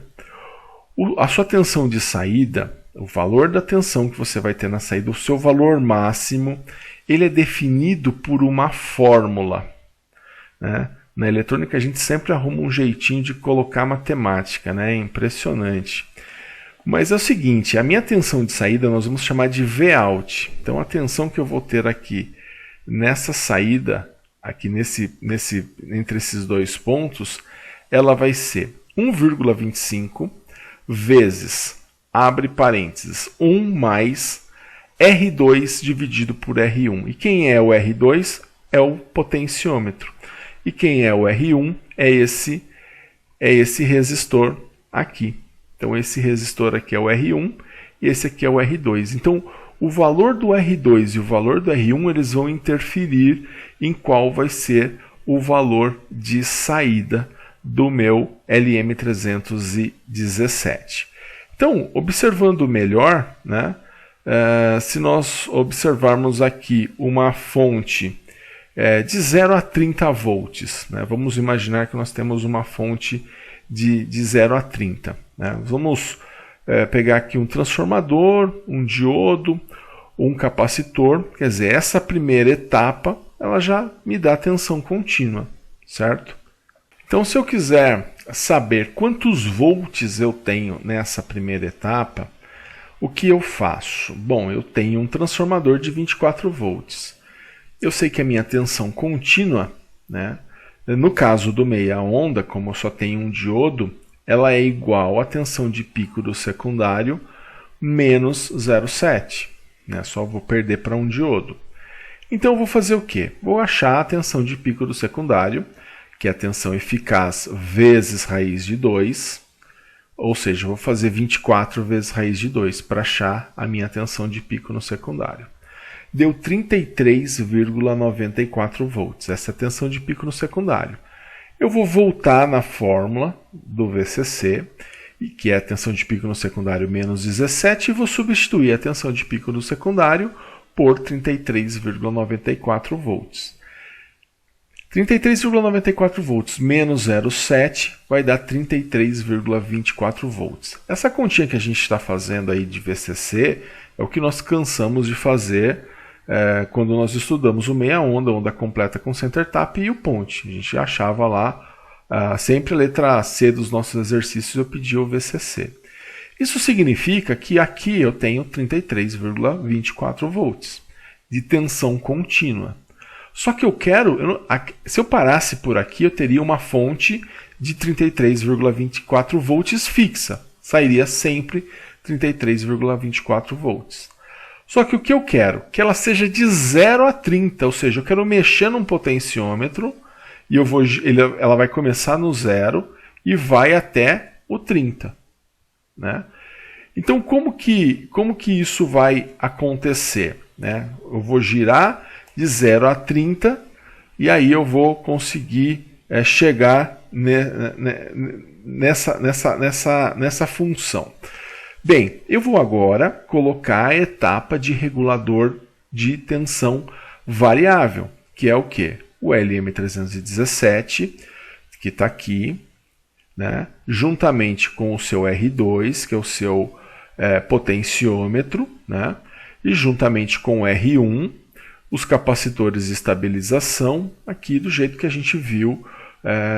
A sua tensão de saída, o valor da tensão que você vai ter na saída, o seu valor máximo, ele é definido por uma fórmula. Né? Na eletrônica a gente sempre arruma um jeitinho de colocar matemática, né? É impressionante. Mas é o seguinte, a minha tensão de saída nós vamos chamar de Vout. Então a tensão que eu vou ter aqui nessa saída, aqui entre esses dois pontos, ela vai ser 1,25 vezes, abre parênteses, 1 mais R2 dividido por R1. E quem é o R2? É o potenciômetro. E quem é o R1? É esse resistor aqui. Então esse resistor aqui é o R1 e esse aqui é o R2. Então o valor do R2 e o valor do R1 eles vão interferir em qual vai ser o valor de saída do meu LM317. Então, observando melhor, né, se nós observarmos aqui uma fonte de 0 a 30 volts, né, vamos imaginar que nós temos uma fonte de 0 a 30. Né? Vamos pegar aqui um transformador, um diodo, um capacitor. Quer dizer, essa primeira etapa ela já me dá tensão contínua, certo? Então, se eu quiser saber quantos volts eu tenho nessa primeira etapa, o que eu faço? Bom, eu tenho um transformador de 24 volts. Eu sei que a minha tensão contínua, né, no caso do meia onda, como eu só tenho um diodo, ela é igual à tensão de pico do secundário menos 0,7. Né? Só vou perder para um diodo. Então eu vou fazer o quê? Vou achar a tensão de pico do secundário, que é a tensão eficaz vezes raiz de 2, ou seja, eu vou fazer 24 vezes raiz de 2 para achar a minha tensão de pico no secundário. Deu 33,94 volts, essa é a tensão de pico no secundário. Eu vou voltar na fórmula do VCC, que é a tensão de pico no secundário menos 17, e vou substituir a tensão de pico no secundário por 33,94 volts. 33,94 volts menos 0,7 vai dar 33,24 volts. Essa continha que a gente está fazendo aí de VCC é o que nós cansamos de fazer quando nós estudamos o meia onda, onda completa com center tap e o ponte. A gente achava lá, sempre a letra C dos nossos exercícios eu pedia o VCC. Isso significa que aqui eu tenho 33,24 volts de tensão contínua. Só que se eu parasse por aqui, eu teria uma fonte de 33,24 volts fixa. Sairia sempre 33,24 volts. Só que o que eu quero? Que ela seja de 0 a 30, ou seja, eu quero mexer num potenciômetro e ela vai começar no 0 e vai até o 30. Né? Então, como que isso vai acontecer? Né? Eu vou girar de 0 a 30, e aí eu vou conseguir chegar nessa função. Bem, eu vou agora colocar a etapa de regulador de tensão variável, que é o quê? O LM317, que está aqui, né? Juntamente com o seu R2, que é o seu potenciômetro, né? E juntamente com o R1, os capacitores de estabilização, aqui do jeito que a gente viu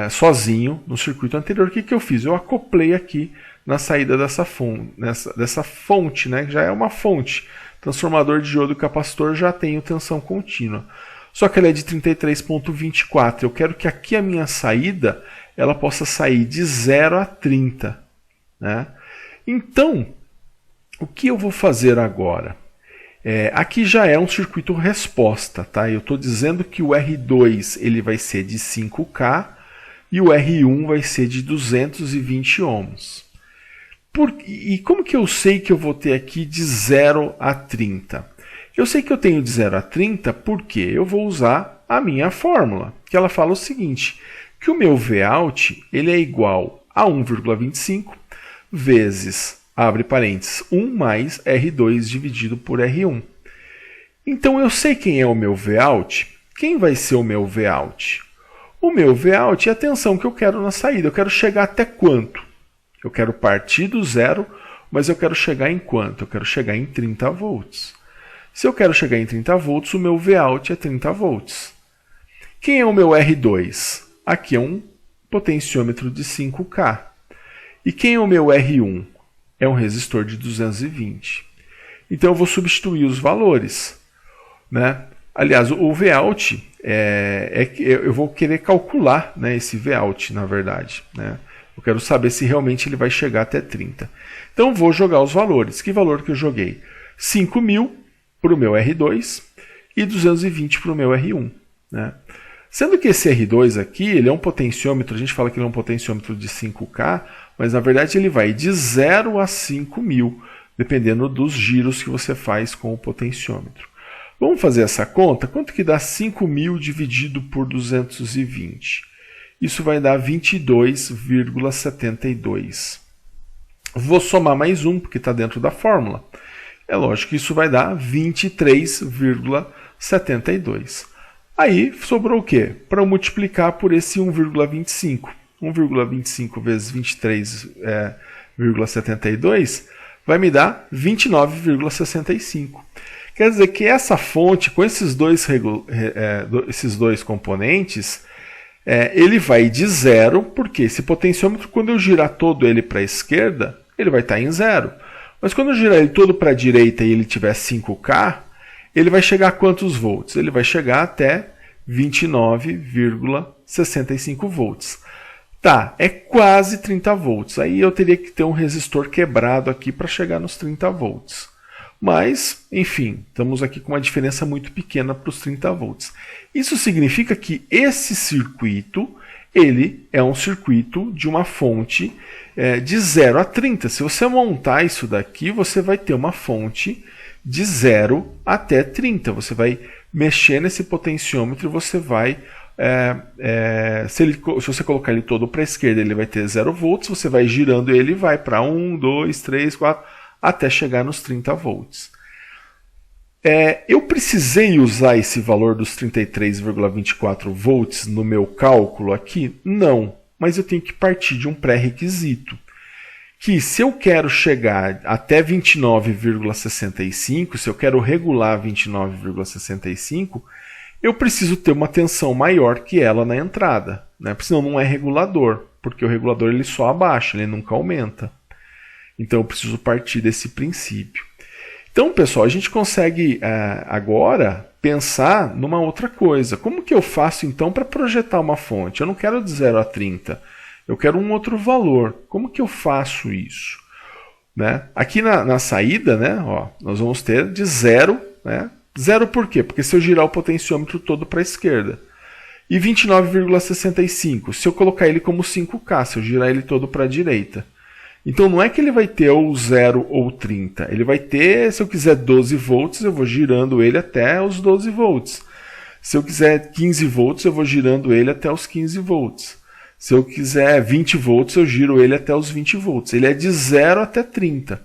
sozinho no circuito anterior. O que eu fiz? Eu acoplei aqui na saída dessa fonte, né? Que já é uma fonte. Transformador de diodo e capacitor já tem tensão contínua. Só que ela é de 33,24. Eu quero que aqui a minha saída ela possa sair de 0 a 30. Né? Então, o que eu vou fazer agora? Aqui já é um circuito resposta, tá? Eu estou dizendo que o R2 ele vai ser de 5K e o R1 vai ser de 220 ohms. E como que eu sei que eu vou ter aqui de 0 a 30? Eu sei que eu tenho de 0 a 30 porque eu vou usar a minha fórmula, que ela fala o seguinte, que o meu Vout ele é igual a 1,25 vezes, abre parênteses, 1 mais R2 dividido por R1. Então eu sei quem é o meu Vout. Quem vai ser o meu Vout? O meu Vout é a tensão que eu quero na saída. Eu quero chegar até quanto? Eu quero partir do zero, mas eu quero chegar em quanto? Eu quero chegar em 30 volts. Se eu quero chegar em 30 volts, o meu Vout é 30 volts. Quem é o meu R2? Aqui é um potenciômetro de 5K. E quem é o meu R1? É um resistor de 220. Então eu vou substituir os valores. Né? Aliás, o Vout, eu vou querer calcular, né, esse Vout, na verdade. Né? Eu quero saber se realmente ele vai chegar até 30. Então vou jogar os valores. Que valor que eu joguei? 5.000 para o meu R2 e 220 para o meu R1. Né? Sendo que esse R2 aqui, ele é um potenciômetro, a gente fala que ele é um potenciômetro de 5K, mas na verdade ele vai de 0 a 5.000, dependendo dos giros que você faz com o potenciômetro. Vamos fazer essa conta? Quanto que dá 5.000 dividido por 220? Isso vai dar 22,72. Vou somar mais um, porque está dentro da fórmula. É lógico que isso vai dar 23,72. Aí sobrou o quê? Para eu multiplicar por esse 1,25. 1,25 vezes 23,72 vai me dar 29,65. Quer dizer que essa fonte, com esses dois componentes, ele vai de zero, porque esse potenciômetro, quando eu girar todo ele para a esquerda, ele vai estar em zero. Mas quando eu girar ele todo para a direita e ele tiver 5K, ele vai chegar a quantos volts? Ele vai chegar até 29,65 volts. Tá, é quase 30 volts. Aí eu teria que ter um resistor quebrado aqui para chegar nos 30 volts. Mas, enfim, estamos aqui com uma diferença muito pequena para os 30 volts. Isso significa que esse circuito ele é um circuito de uma fonte de 0 a 30. Se você montar isso daqui, você vai ter uma fonte de 0 até 30. Você vai mexer nesse potenciômetro e você vai... se você colocar ele todo para a esquerda, ele vai ter 0 volts. Você vai girando ele e vai para 1, 2, 3, 4, até chegar nos 30 volts. Eu precisei usar esse valor dos 33,24 volts no meu cálculo aqui? Não, mas eu tenho que partir de um pré-requisito, que se eu quero chegar até 29,65, se eu quero regular 29,65, eu preciso ter uma tensão maior que ela na entrada, né? Porque senão não é regulador, porque o regulador ele só abaixa, ele nunca aumenta. Então eu preciso partir desse princípio. Então, pessoal, a gente consegue agora pensar numa outra coisa. Como que eu faço então para projetar uma fonte? Eu não quero de 0 a 30, eu quero um outro valor. Como que eu faço isso? Né? Aqui na saída, né, ó, nós vamos ter de 0, né? 0 por quê? Porque se eu girar o potenciômetro todo para a esquerda. E 29,65, se eu colocar ele como 5K, se eu girar ele todo para a direita. Então não é que ele vai ter ou 0 ou 30. Ele vai ter, se eu quiser 12 volts, eu vou girando ele até os 12 volts. Se eu quiser 15 volts, eu vou girando ele até os 15 volts. Se eu quiser 20 volts, eu giro ele até os 20 volts. Ele é de 0 até 30.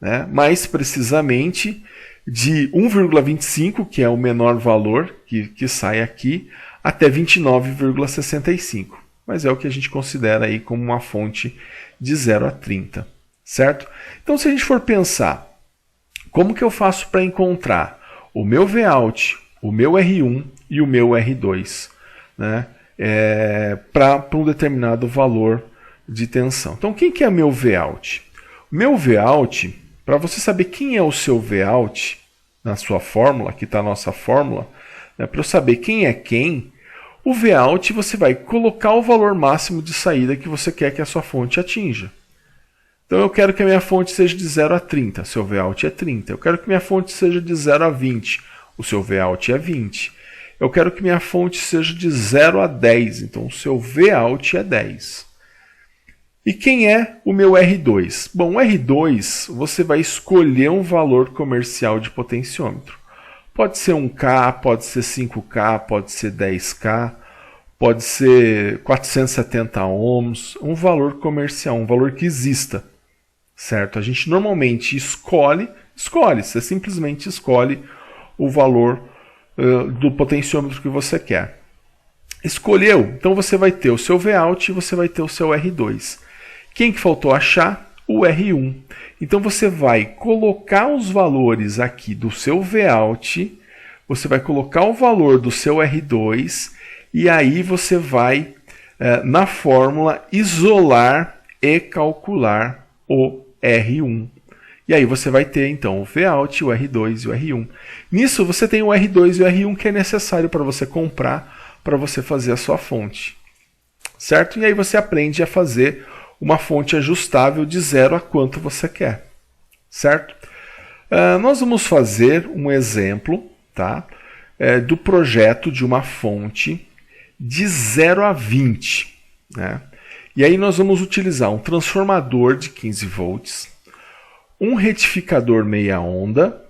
Né? Mais precisamente de 1,25, que é o menor valor que sai aqui, até 29,65. Mas é o que a gente considera aí como uma fonte de 0 a 30, certo? Então, se a gente for pensar, como que eu faço para encontrar o meu Vout, o meu R1 e o meu R2, né? Para um determinado valor de tensão. Então, quem que é meu Vout? O meu Vout, para você saber quem é o seu Vout, na sua fórmula, aqui está a nossa fórmula, né? Para eu saber quem é quem, o Vout você vai colocar o valor máximo de saída que você quer que a sua fonte atinja. Então eu quero que a minha fonte seja de 0 a 30, seu Vout é 30. Eu quero que minha fonte seja de 0 a 20, o seu Vout é 20. Eu quero que minha fonte seja de 0 a 10, então o seu Vout é 10. E quem é o meu R2? Bom, o R2 você vai escolher um valor comercial de potenciômetro. Pode ser 1K, pode ser 5K, pode ser 10K, pode ser 470 ohms, um valor comercial, um valor que exista, certo? A gente normalmente escolhe, você simplesmente escolhe o valor do potenciômetro que você quer. Escolheu, então você vai ter o seu Vout e você vai ter o seu R2. Quem que faltou achar? O R1. Então você vai colocar os valores aqui do seu Vout, você vai colocar o valor do seu R2 e aí você vai, na fórmula, isolar e calcular o R1. E aí você vai ter então o Vout, o R2 e o R1. Nisso você tem o R2 e o R1 que é necessário para você comprar, para você fazer a sua fonte. Certo? E aí você aprende a fazer uma fonte ajustável de 0 a quanto você quer, certo? Nós vamos fazer um exemplo, tá? Do projeto de uma fonte de 0 a 20. Né? E aí nós vamos utilizar um transformador de 15 volts, um retificador meia onda,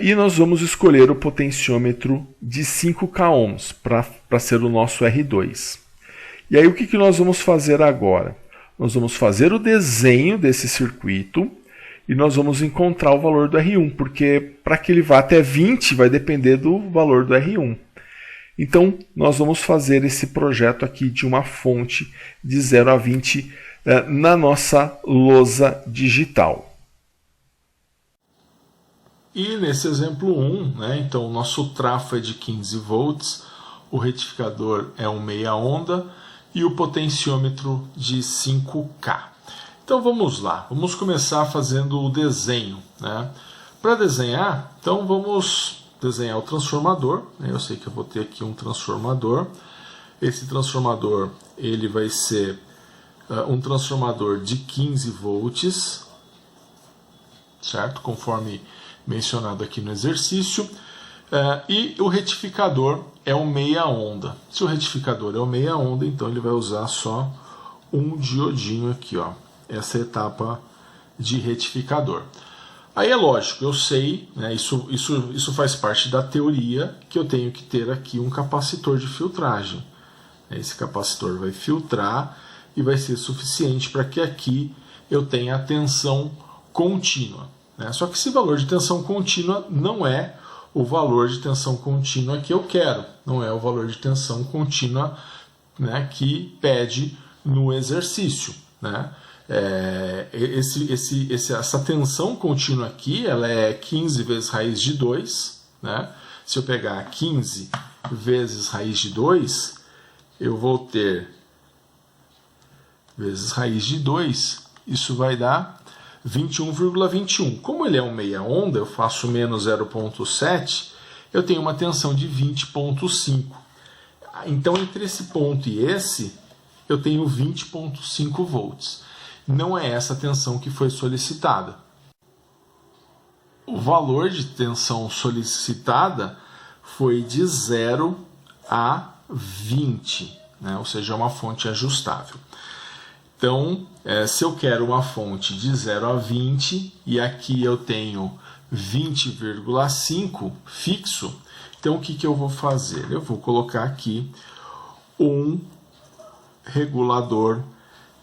e nós vamos escolher o potenciômetro de 5K ohms para ser o nosso R2. E aí o que nós vamos fazer agora? Nós vamos fazer o desenho desse circuito e nós vamos encontrar o valor do R1, porque para que ele vá até 20 vai depender do valor do R1. Então nós vamos fazer esse projeto aqui de uma fonte de 0 a 20 na nossa lousa digital. E nesse exemplo 1, né, então o nosso trafo é de 15 volts, o retificador é um meia onda, e o potenciômetro de 5K. Então vamos lá, vamos começar fazendo o desenho. Né? Para desenhar, então vamos desenhar o transformador. Né? Eu sei que eu vou ter aqui um transformador. Esse transformador ele vai ser um transformador de 15 volts, certo? Conforme mencionado aqui no exercício. E o retificador é o meia onda. Se o retificador é o meia onda, então ele vai usar só um diodinho aqui, ó. Essa é a etapa de retificador. Aí é lógico, eu sei, né, isso faz parte da teoria, que eu tenho que ter aqui um capacitor de filtragem. Esse capacitor vai filtrar e vai ser suficiente para que aqui eu tenha a tensão contínua, né? Só que esse valor de tensão contínua não é o valor de tensão contínua que eu quero, não é o valor de tensão contínua, né, que pede no exercício, né? Essa tensão contínua aqui, ela é 15 vezes raiz de 2, né? Se eu pegar 15 vezes raiz de 2, eu vou ter vezes raiz de 2, isso vai dar 21,21. Como ele é um meia onda, eu faço menos 0,7, eu tenho uma tensão de 20,5. Então, entre esse ponto e esse, eu tenho 20,5 volts. Não é essa tensão que foi solicitada. O valor de tensão solicitada foi de 0 a 20, né? Ou seja, é uma fonte ajustável. Então, se eu quero uma fonte de 0 a 20, e aqui eu tenho 20,5 fixo, então o que eu vou fazer? Eu vou colocar aqui um regulador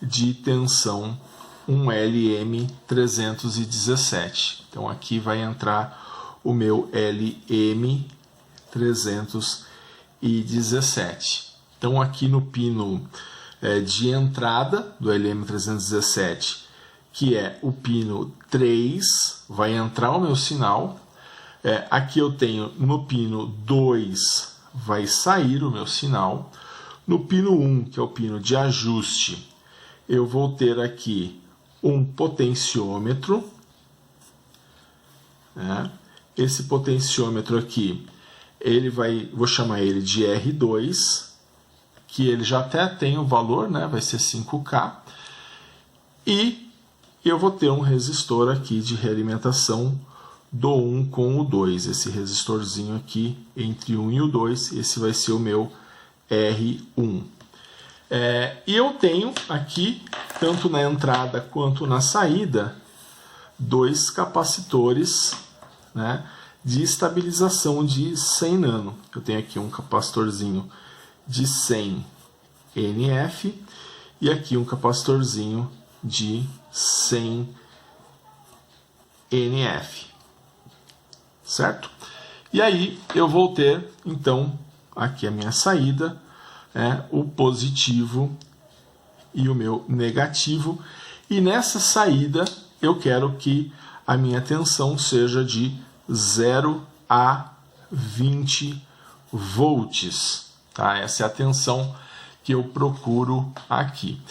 de tensão, um LM317. Então aqui vai entrar o meu LM317. Então aqui no pino de entrada do LM317, que é o pino 3, vai entrar o meu sinal. Aqui eu tenho no pino 2, vai sair o meu sinal. No pino 1, que é o pino de ajuste, eu vou ter aqui um potenciômetro, né? Esse potenciômetro aqui, vou chamar ele de R2, que ele já até tem o valor, né? Vai ser 5K. E eu vou ter um resistor aqui de realimentação do 1 com o 2. Esse resistorzinho aqui entre o 1 e o 2, esse vai ser o meu R1. E eu tenho aqui, tanto na entrada quanto na saída, dois capacitores, né, de estabilização de 100 nano. Eu tenho aqui um capacitorzinho de 100 NF e aqui um capacitorzinho de 100 NF, certo? E aí eu vou ter, então, aqui a minha saída, o positivo e o meu negativo. E nessa saída eu quero que a minha tensão seja de 0 a 20 volts. Tá? Essa é a tensão que eu procuro aqui.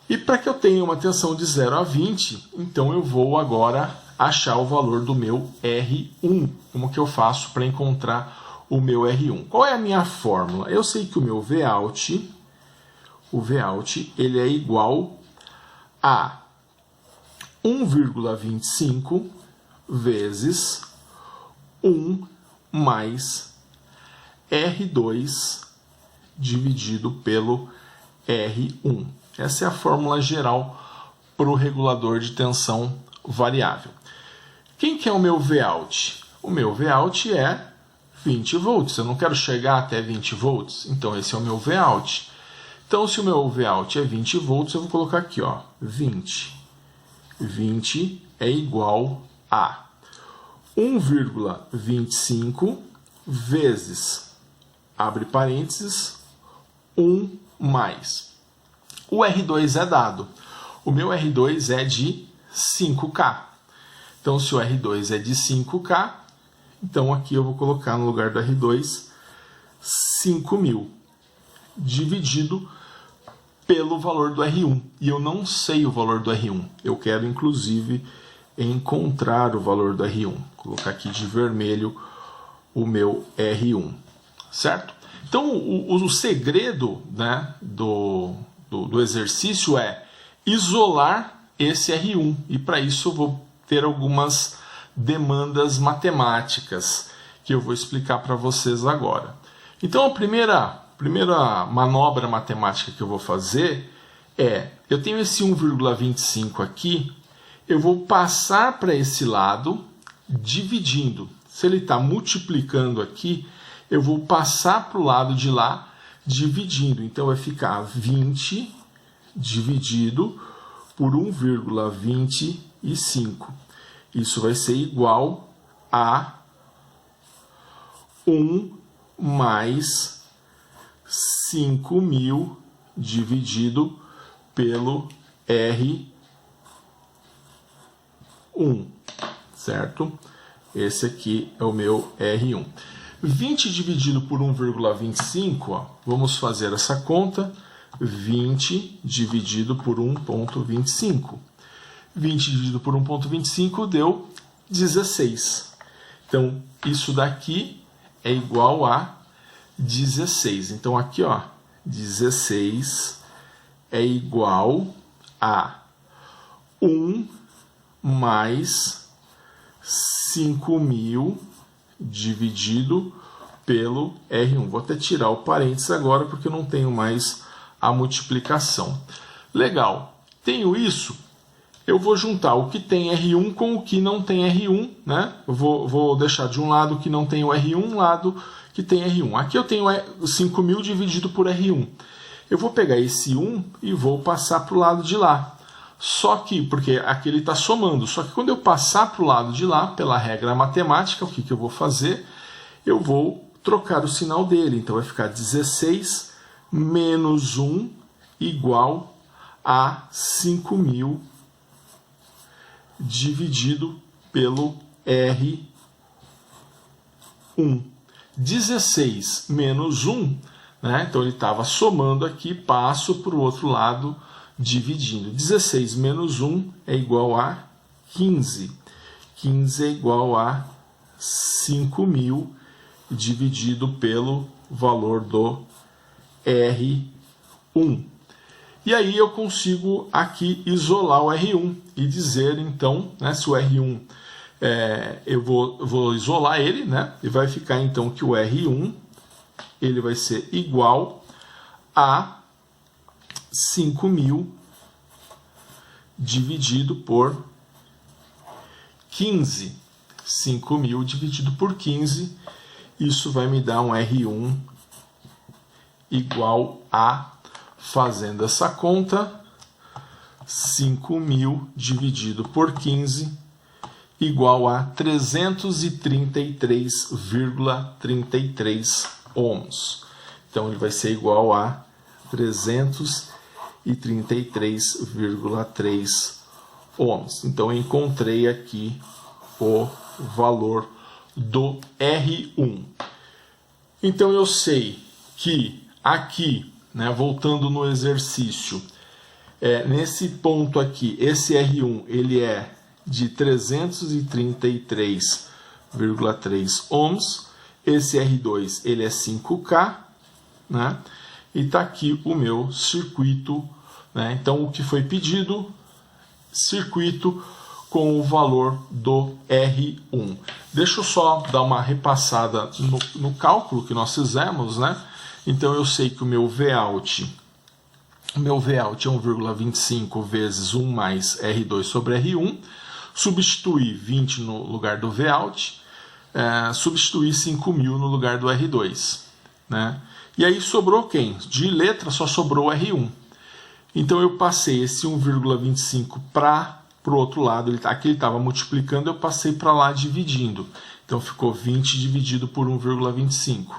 E para que eu tenha uma tensão de 0 a 20, então eu vou agora achar o valor do meu R1. Como que eu faço para encontrar o meu R1? Qual é a minha fórmula? Eu sei que o meu Vout, ele é igual a 1,25 vezes 1 mais R2 dividido pelo R1. Essa é a fórmula geral para o regulador de tensão variável. Quem que é o meu Vout? O meu Vout é 20 volts. Eu não quero chegar até 20 volts, então esse é o meu Vout. Então, se o meu Vout é 20 volts, eu vou colocar aqui, ó, 20. 20 é igual a 1,25 vezes, abre parênteses, 1 mais. O R2 é dado. O meu R2 é de 5K. Então, se o R2 é de 5K, então aqui eu vou colocar no lugar do R2 5.000 dividido pelo valor do R1. E eu não sei o valor do R1. Eu quero, inclusive, encontrar o valor do R1. Vou colocar aqui de vermelho o meu R1. Certo? Então, o segredo, né, do exercício é isolar esse R1. E para isso eu vou ter algumas demandas matemáticas que eu vou explicar para vocês agora. Então, a primeira manobra matemática que eu vou fazer eu tenho esse 1,25 aqui, eu vou passar para esse lado dividindo. Se ele está multiplicando aqui, eu vou passar para o lado de lá dividindo. Então, vai ficar 20 dividido por 1,25. Isso vai ser igual a 1 mais 5.000 dividido pelo R1, certo? Esse aqui é o meu R1. 20 dividido por 1,25, vamos fazer essa conta. 20 dividido por 1,25. 20 dividido por 1,25 deu 16. Então, isso daqui é igual a 16. Então, aqui, 16 é igual a 1 mais 5.000 dividido pelo R1. Vou até tirar o parênteses agora, porque eu não tenho mais a multiplicação. Legal. Tenho isso. Eu vou juntar o que tem R1 com o que não tem R1, né? Eu vou deixar de um lado o que não tem o R1, um lado que tem R1. Aqui eu tenho 5.000 dividido por R1. Eu vou pegar esse 1 e vou passar para o lado de lá. Só que, porque aqui ele está somando, só que quando eu passar para o lado de lá, pela regra matemática, o que eu vou fazer? Eu vou trocar o sinal dele. Então vai ficar 16 menos 1 igual a 5.000 dividido pelo R1. 16 menos 1, né? Então ele estava somando aqui, passo para o outro lado dividindo. 16 menos 1 é igual a 15. 15 é igual a 5.000 dividido pelo valor do R1. E aí eu consigo aqui isolar o R1 e dizer, então, né, se o R1, eu vou isolar ele, né, e vai ficar então que o R1 ele vai ser igual a 5.000 dividido por 15. 5.000 dividido por 15, isso vai me dar um R1 igual a, fazendo essa conta, 5.000 dividido por 15 igual a 333,33 ohms. Então ele vai ser igual a 333,3 ohms. Então eu encontrei aqui o valor do R1. Então eu sei que aqui, né, voltando no exercício, nesse ponto aqui, esse R1 ele é de 333,3 ohms, esse R2 ele é 5K, né? E está aqui o meu circuito, né? Então o que foi pedido? Circuito com o valor do R1. Deixa eu só dar uma repassada no cálculo que nós fizemos, né? Então eu sei que o meu Vout é 1,25 vezes 1 mais R2 sobre R1. Substituir 20 no lugar do Vout, substituir 5.000 no lugar do R2, né? E aí sobrou quem? De letra só sobrou o R1. Então eu passei esse 1,25 para o outro lado. Aqui ele estava multiplicando, eu passei para lá dividindo. Então ficou 20 dividido por 1,25.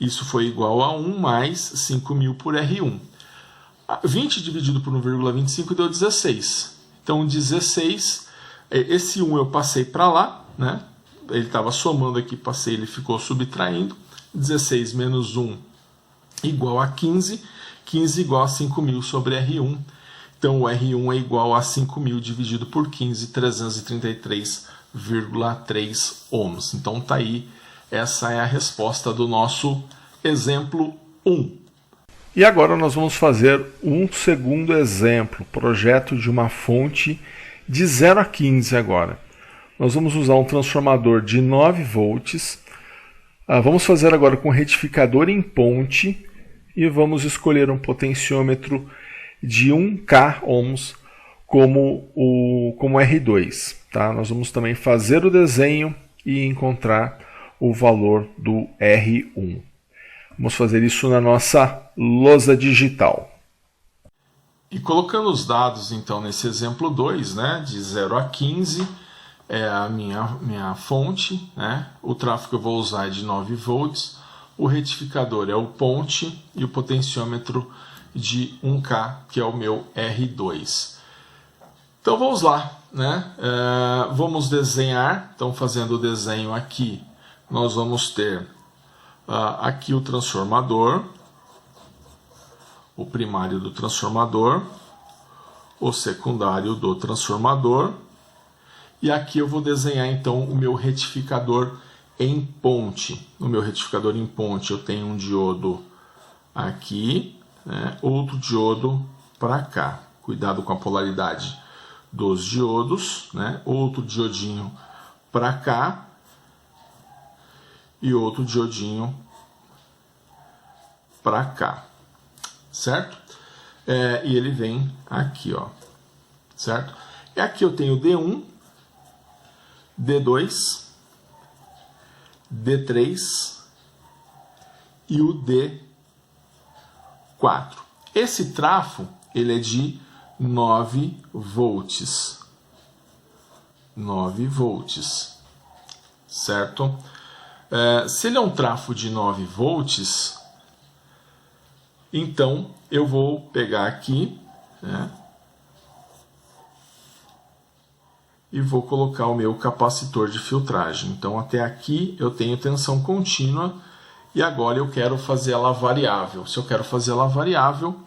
Isso foi igual a 1 mais 5.000 por R1. 20 dividido por 1,25 deu 16. Então 16, esse 1 eu passei para lá, né? Ele estava somando aqui, passei, ele ficou subtraindo. 16 menos 1 igual a 15. 15 igual a 5.000 sobre R1. Então o R1 é igual a 5.000 dividido por 15, 333,3 ohms. Então tá aí, essa é a resposta do nosso exemplo 1. E agora nós vamos fazer um segundo exemplo, projeto de uma fonte de 0 a 15 agora. Nós vamos usar um transformador de 9 volts Vamos fazer agora com retificador em ponte e vamos escolher um potenciômetro de 1K ohms como R2. Tá? Nós vamos também fazer o desenho e encontrar o valor do R1. Vamos fazer isso na nossa lousa digital. E colocando os dados então nesse exemplo 2, né, de 0 a 15, é a minha fonte, né? O tráfego que eu vou usar é de 9 volts, o retificador é o ponte e o potenciômetro de 1K, que é o meu R2. Então vamos lá, né? Vamos desenhar. Então, fazendo o desenho aqui, nós vamos ter aqui o transformador, o primário do transformador, o secundário do transformador, e aqui eu vou desenhar então o meu retificador em ponte. No meu retificador em ponte eu tenho um diodo aqui, né, outro diodo para cá. Cuidado com a polaridade dos diodos, né, outro diodinho para cá e outro diodinho para cá, certo? E ele vem aqui, ó, certo? E aqui eu tenho D1, D2, D3 e o D4. Esse trafo ele é de 9 volts. 9 volts, certo? Se ele é um trafo de 9 volts, então eu vou pegar aqui, né, e vou colocar o meu capacitor de filtragem. Então até aqui eu tenho tensão contínua e agora eu quero fazer ela variável. Se eu quero fazer ela variável,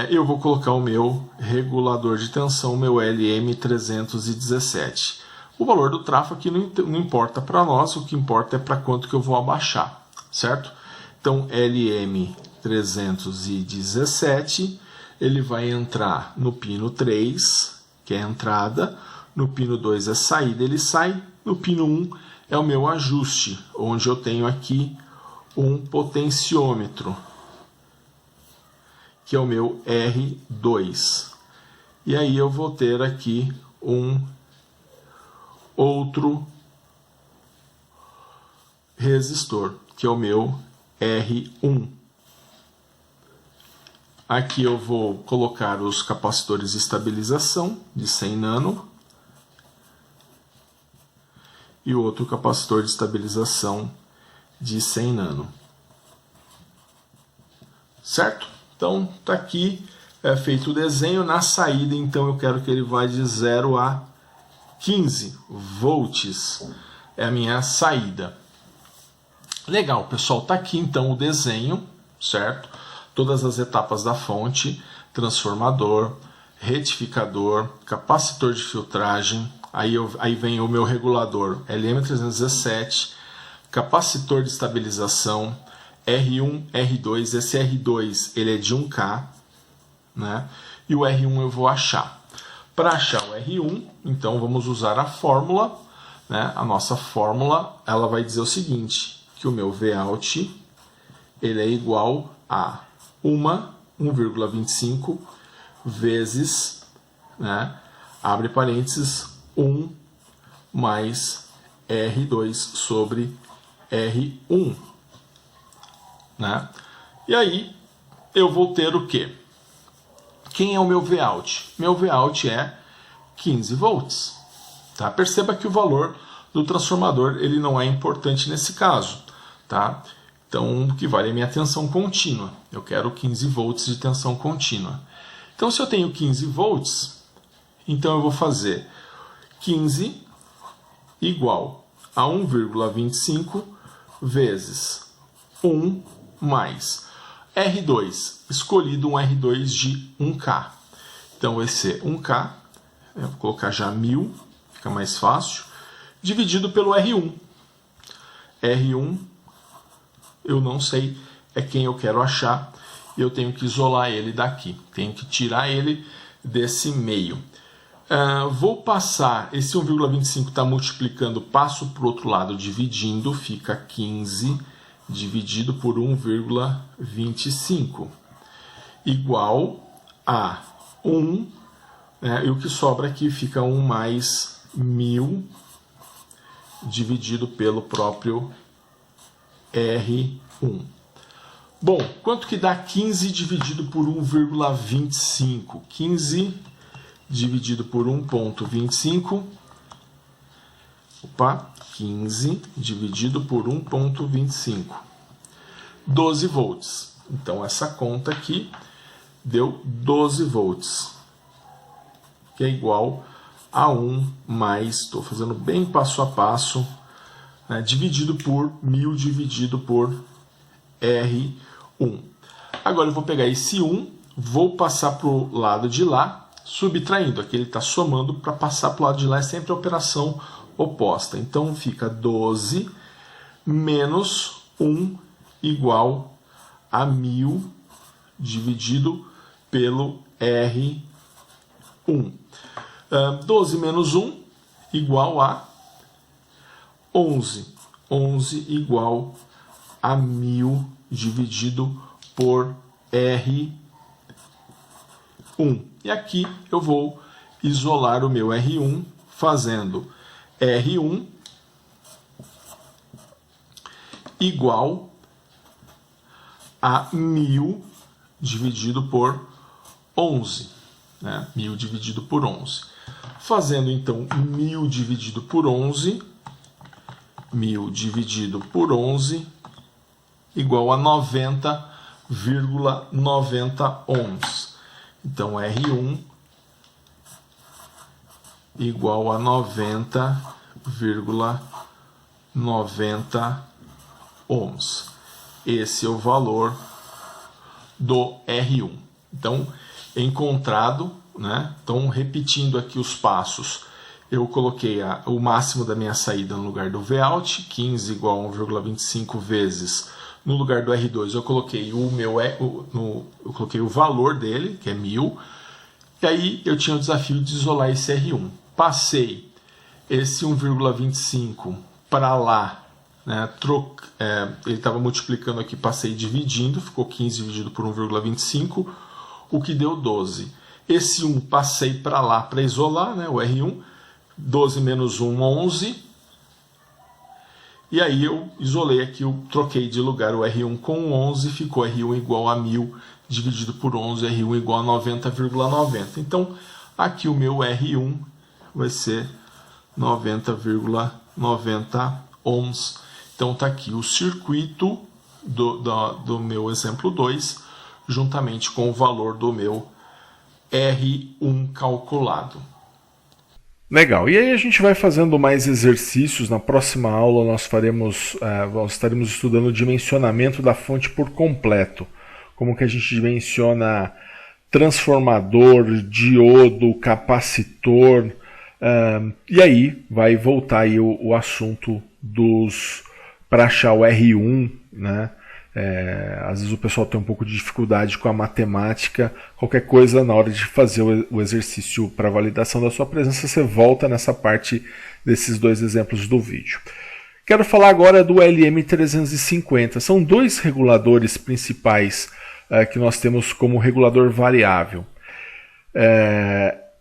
eu vou colocar o meu regulador de tensão, meu LM317. O valor do trafo aqui não importa para nós, o que importa é para quanto que eu vou abaixar, certo? Então LM317, ele vai entrar no pino 3, que é a entrada, no pino 2 é saída, ele sai, no pino 1 é o meu ajuste, onde eu tenho aqui um potenciômetro, que é o meu R2. E aí eu vou ter aqui um outro resistor, que é o meu R1. Aqui eu vou colocar os capacitores de estabilização de 100 nano e o outro capacitor de estabilização de 100 nano. Certo? Então, está aqui feito o desenho. Na saída, então, eu quero que ele vá de 0 a 15 volts. É a minha saída. Legal, pessoal. Está aqui, então, o desenho, certo? Todas as etapas da fonte, transformador, retificador, capacitor de filtragem. Aí vem o meu regulador LM317, capacitor de estabilização, R1, R2. Esse R2 ele é de 1K, né? E o R1 eu vou achar. Para achar o R1, então vamos usar a fórmula, né? A nossa fórmula ela vai dizer o seguinte, que o meu Vout ele é igual a 1,25 vezes, né? Abre parênteses, 1 mais R2 sobre R1. Né? E aí eu vou ter o quê? Quem é o meu Vout? Meu Vout é 15 volts. Tá? Perceba que o valor do transformador ele não é importante nesse caso. Tá? Então o que vale é a minha tensão contínua. Eu quero 15 volts de tensão contínua. Então se eu tenho 15 volts, então eu vou fazer 15 igual a 1,25 vezes 1 mais R2, escolhido um R2 de 1K. Então esse 1K, eu vou colocar já 1000, fica mais fácil, dividido pelo R1. R1, eu não sei, é quem eu quero achar, e eu tenho que isolar ele daqui, tenho que tirar ele desse meio. Vou passar, esse 1,25 está multiplicando, passo para o outro lado, dividindo, fica 15 dividido por 1,25, igual a 1, e o que sobra aqui fica 1 mais 1000 dividido pelo próprio R1. Bom, quanto que dá 15 dividido por 1,25? 15 dividido por 1,25. 15 dividido por 1,25. 12 volts. Então, essa conta aqui deu 12 volts, que é igual a 1 mais, estou fazendo bem passo a passo, dividido por 1000 dividido por R1. Agora eu vou pegar esse 1, vou passar para o lado de lá, subtraindo. Aqui ele está somando, para passar para o lado de lá é sempre a operação oposta. Então fica 12 menos 1 igual a 1000 dividido pelo R1. 12 menos 1 igual a 11. 11 igual a 1000 dividido por R1. E aqui eu vou isolar o meu R1 fazendo R1 igual a 1000 dividido por 11. 1000 dividido por 11. Fazendo então 1000 dividido por 11, 1000 dividido por 11 igual a 90,90 ohms. Então, R1 igual a 90,90 ohms. Esse é o valor do R1. Então, encontrado, Então, repetindo aqui os passos, eu coloquei o máximo da minha saída no lugar do Vout, 15 igual a 1,25 vezes. No lugar do R2 eu coloquei eu coloquei o valor dele, que é 1000, e aí eu tinha o desafio de isolar esse R1. Passei esse 1,25 para lá, ele estava multiplicando aqui, passei dividindo, ficou 15 dividido por 1,25, o que deu 12. Esse 1 passei para lá para isolar, o R1, 12 menos 1, 11. E aí eu isolei aqui, eu troquei de lugar o R1 com 11, ficou R1 igual a 1000 dividido por 11, R1 igual a 90,90. Então, aqui o meu R1 vai ser 90,90 ohms. Então, está aqui o circuito do meu exemplo 2, juntamente com o valor do meu R1 calculado. Legal, e aí a gente vai fazendo mais exercícios. Na próxima aula nós estaremos estudando o dimensionamento da fonte por completo. Como que a gente dimensiona transformador, diodo, capacitor, e aí vai voltar aí o assunto para achar o R1, às vezes o pessoal tem um pouco de dificuldade com a matemática. Qualquer coisa, na hora de fazer o exercício para validação da sua presença, você volta nessa parte desses dois exemplos do vídeo. Quero falar agora do LM350. São dois reguladores principais que nós temos como regulador variável.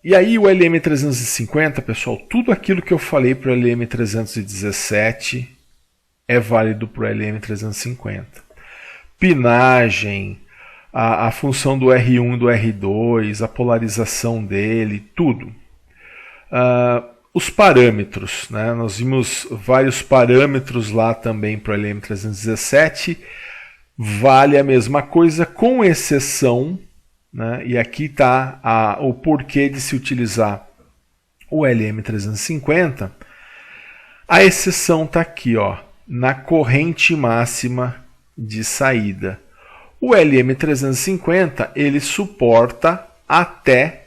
E aí o LM350, pessoal, tudo aquilo que eu falei para o LM317 é válido para o LM350. Pinagem, a função do R1 e do R2, a polarização dele, tudo. Os parâmetros, nós vimos vários parâmetros lá também para o LM317, vale a mesma coisa, com exceção, e aqui está o porquê de se utilizar o LM350, a exceção está aqui, na corrente máxima de saída. O LM350 ele suporta até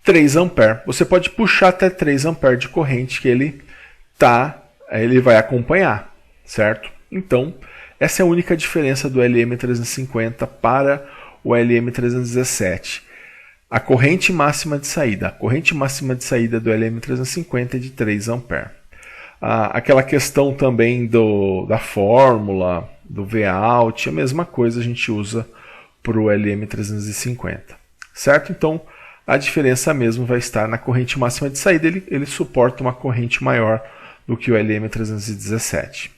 3 A. Você pode puxar até 3 A de corrente que ele vai acompanhar, certo? Então, essa é a única diferença do LM350 para o LM317. a corrente máxima de saída. A corrente máxima de saída do LM350 é de 3 A. Aquela questão também da fórmula, do Vout, a mesma coisa a gente usa para o LM350. Certo? Então, a diferença mesmo vai estar na corrente máxima de saída. Ele suporta uma corrente maior do que o LM317.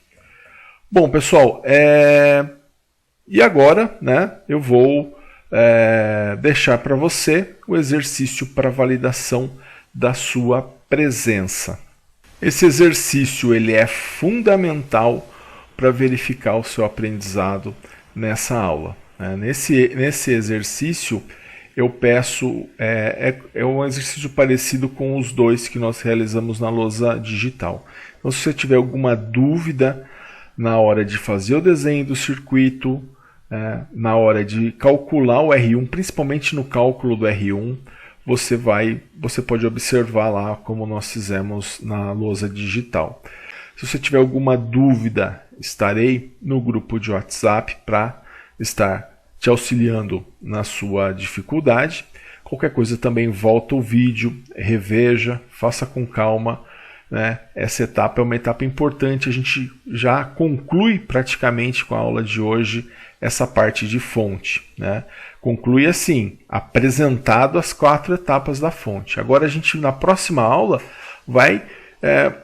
Bom, pessoal, e agora, né, eu vou deixar para você o exercício para validação da sua presença. Esse exercício ele é fundamental para verificar o seu aprendizado nessa aula. Nesse exercício, eu peço, é um exercício parecido com os dois que nós realizamos na lousa digital. Então, se você tiver alguma dúvida na hora de fazer o desenho do circuito, na hora de calcular o R1, principalmente no cálculo do R1, você pode observar lá como nós fizemos na lousa digital. Se você tiver alguma dúvida, estarei no grupo de WhatsApp para estar te auxiliando na sua dificuldade. Qualquer coisa também volta o vídeo, reveja, faça com calma. Né? Essa etapa é uma etapa importante, a gente já conclui praticamente com a aula de hoje essa parte de fonte. Né? Conclui assim, apresentado as 4 etapas da fonte. Agora a gente, na próxima aula, vai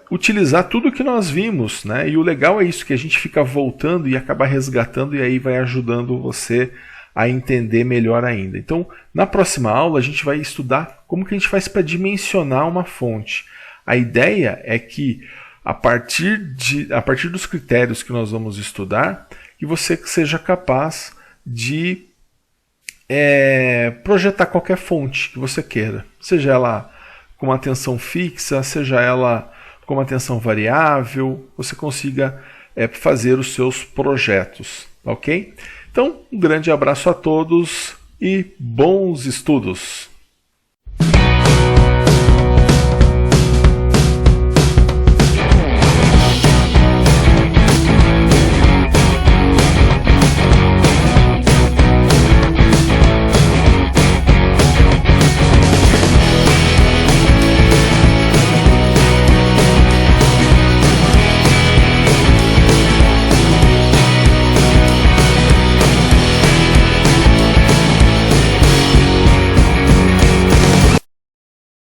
utilizar tudo que nós vimos. Né? E o legal é isso, que a gente fica voltando e acaba resgatando e aí vai ajudando você a entender melhor ainda. Então, na próxima aula, a gente vai estudar como que a gente faz para dimensionar uma fonte. A ideia é que, a partir dos critérios que nós vamos estudar, que você seja capaz de projetar qualquer fonte que você queira. Seja ela com uma tensão fixa, seja ela com uma tensão variável, você consiga fazer os seus projetos. Ok? Então, um grande abraço a todos e bons estudos!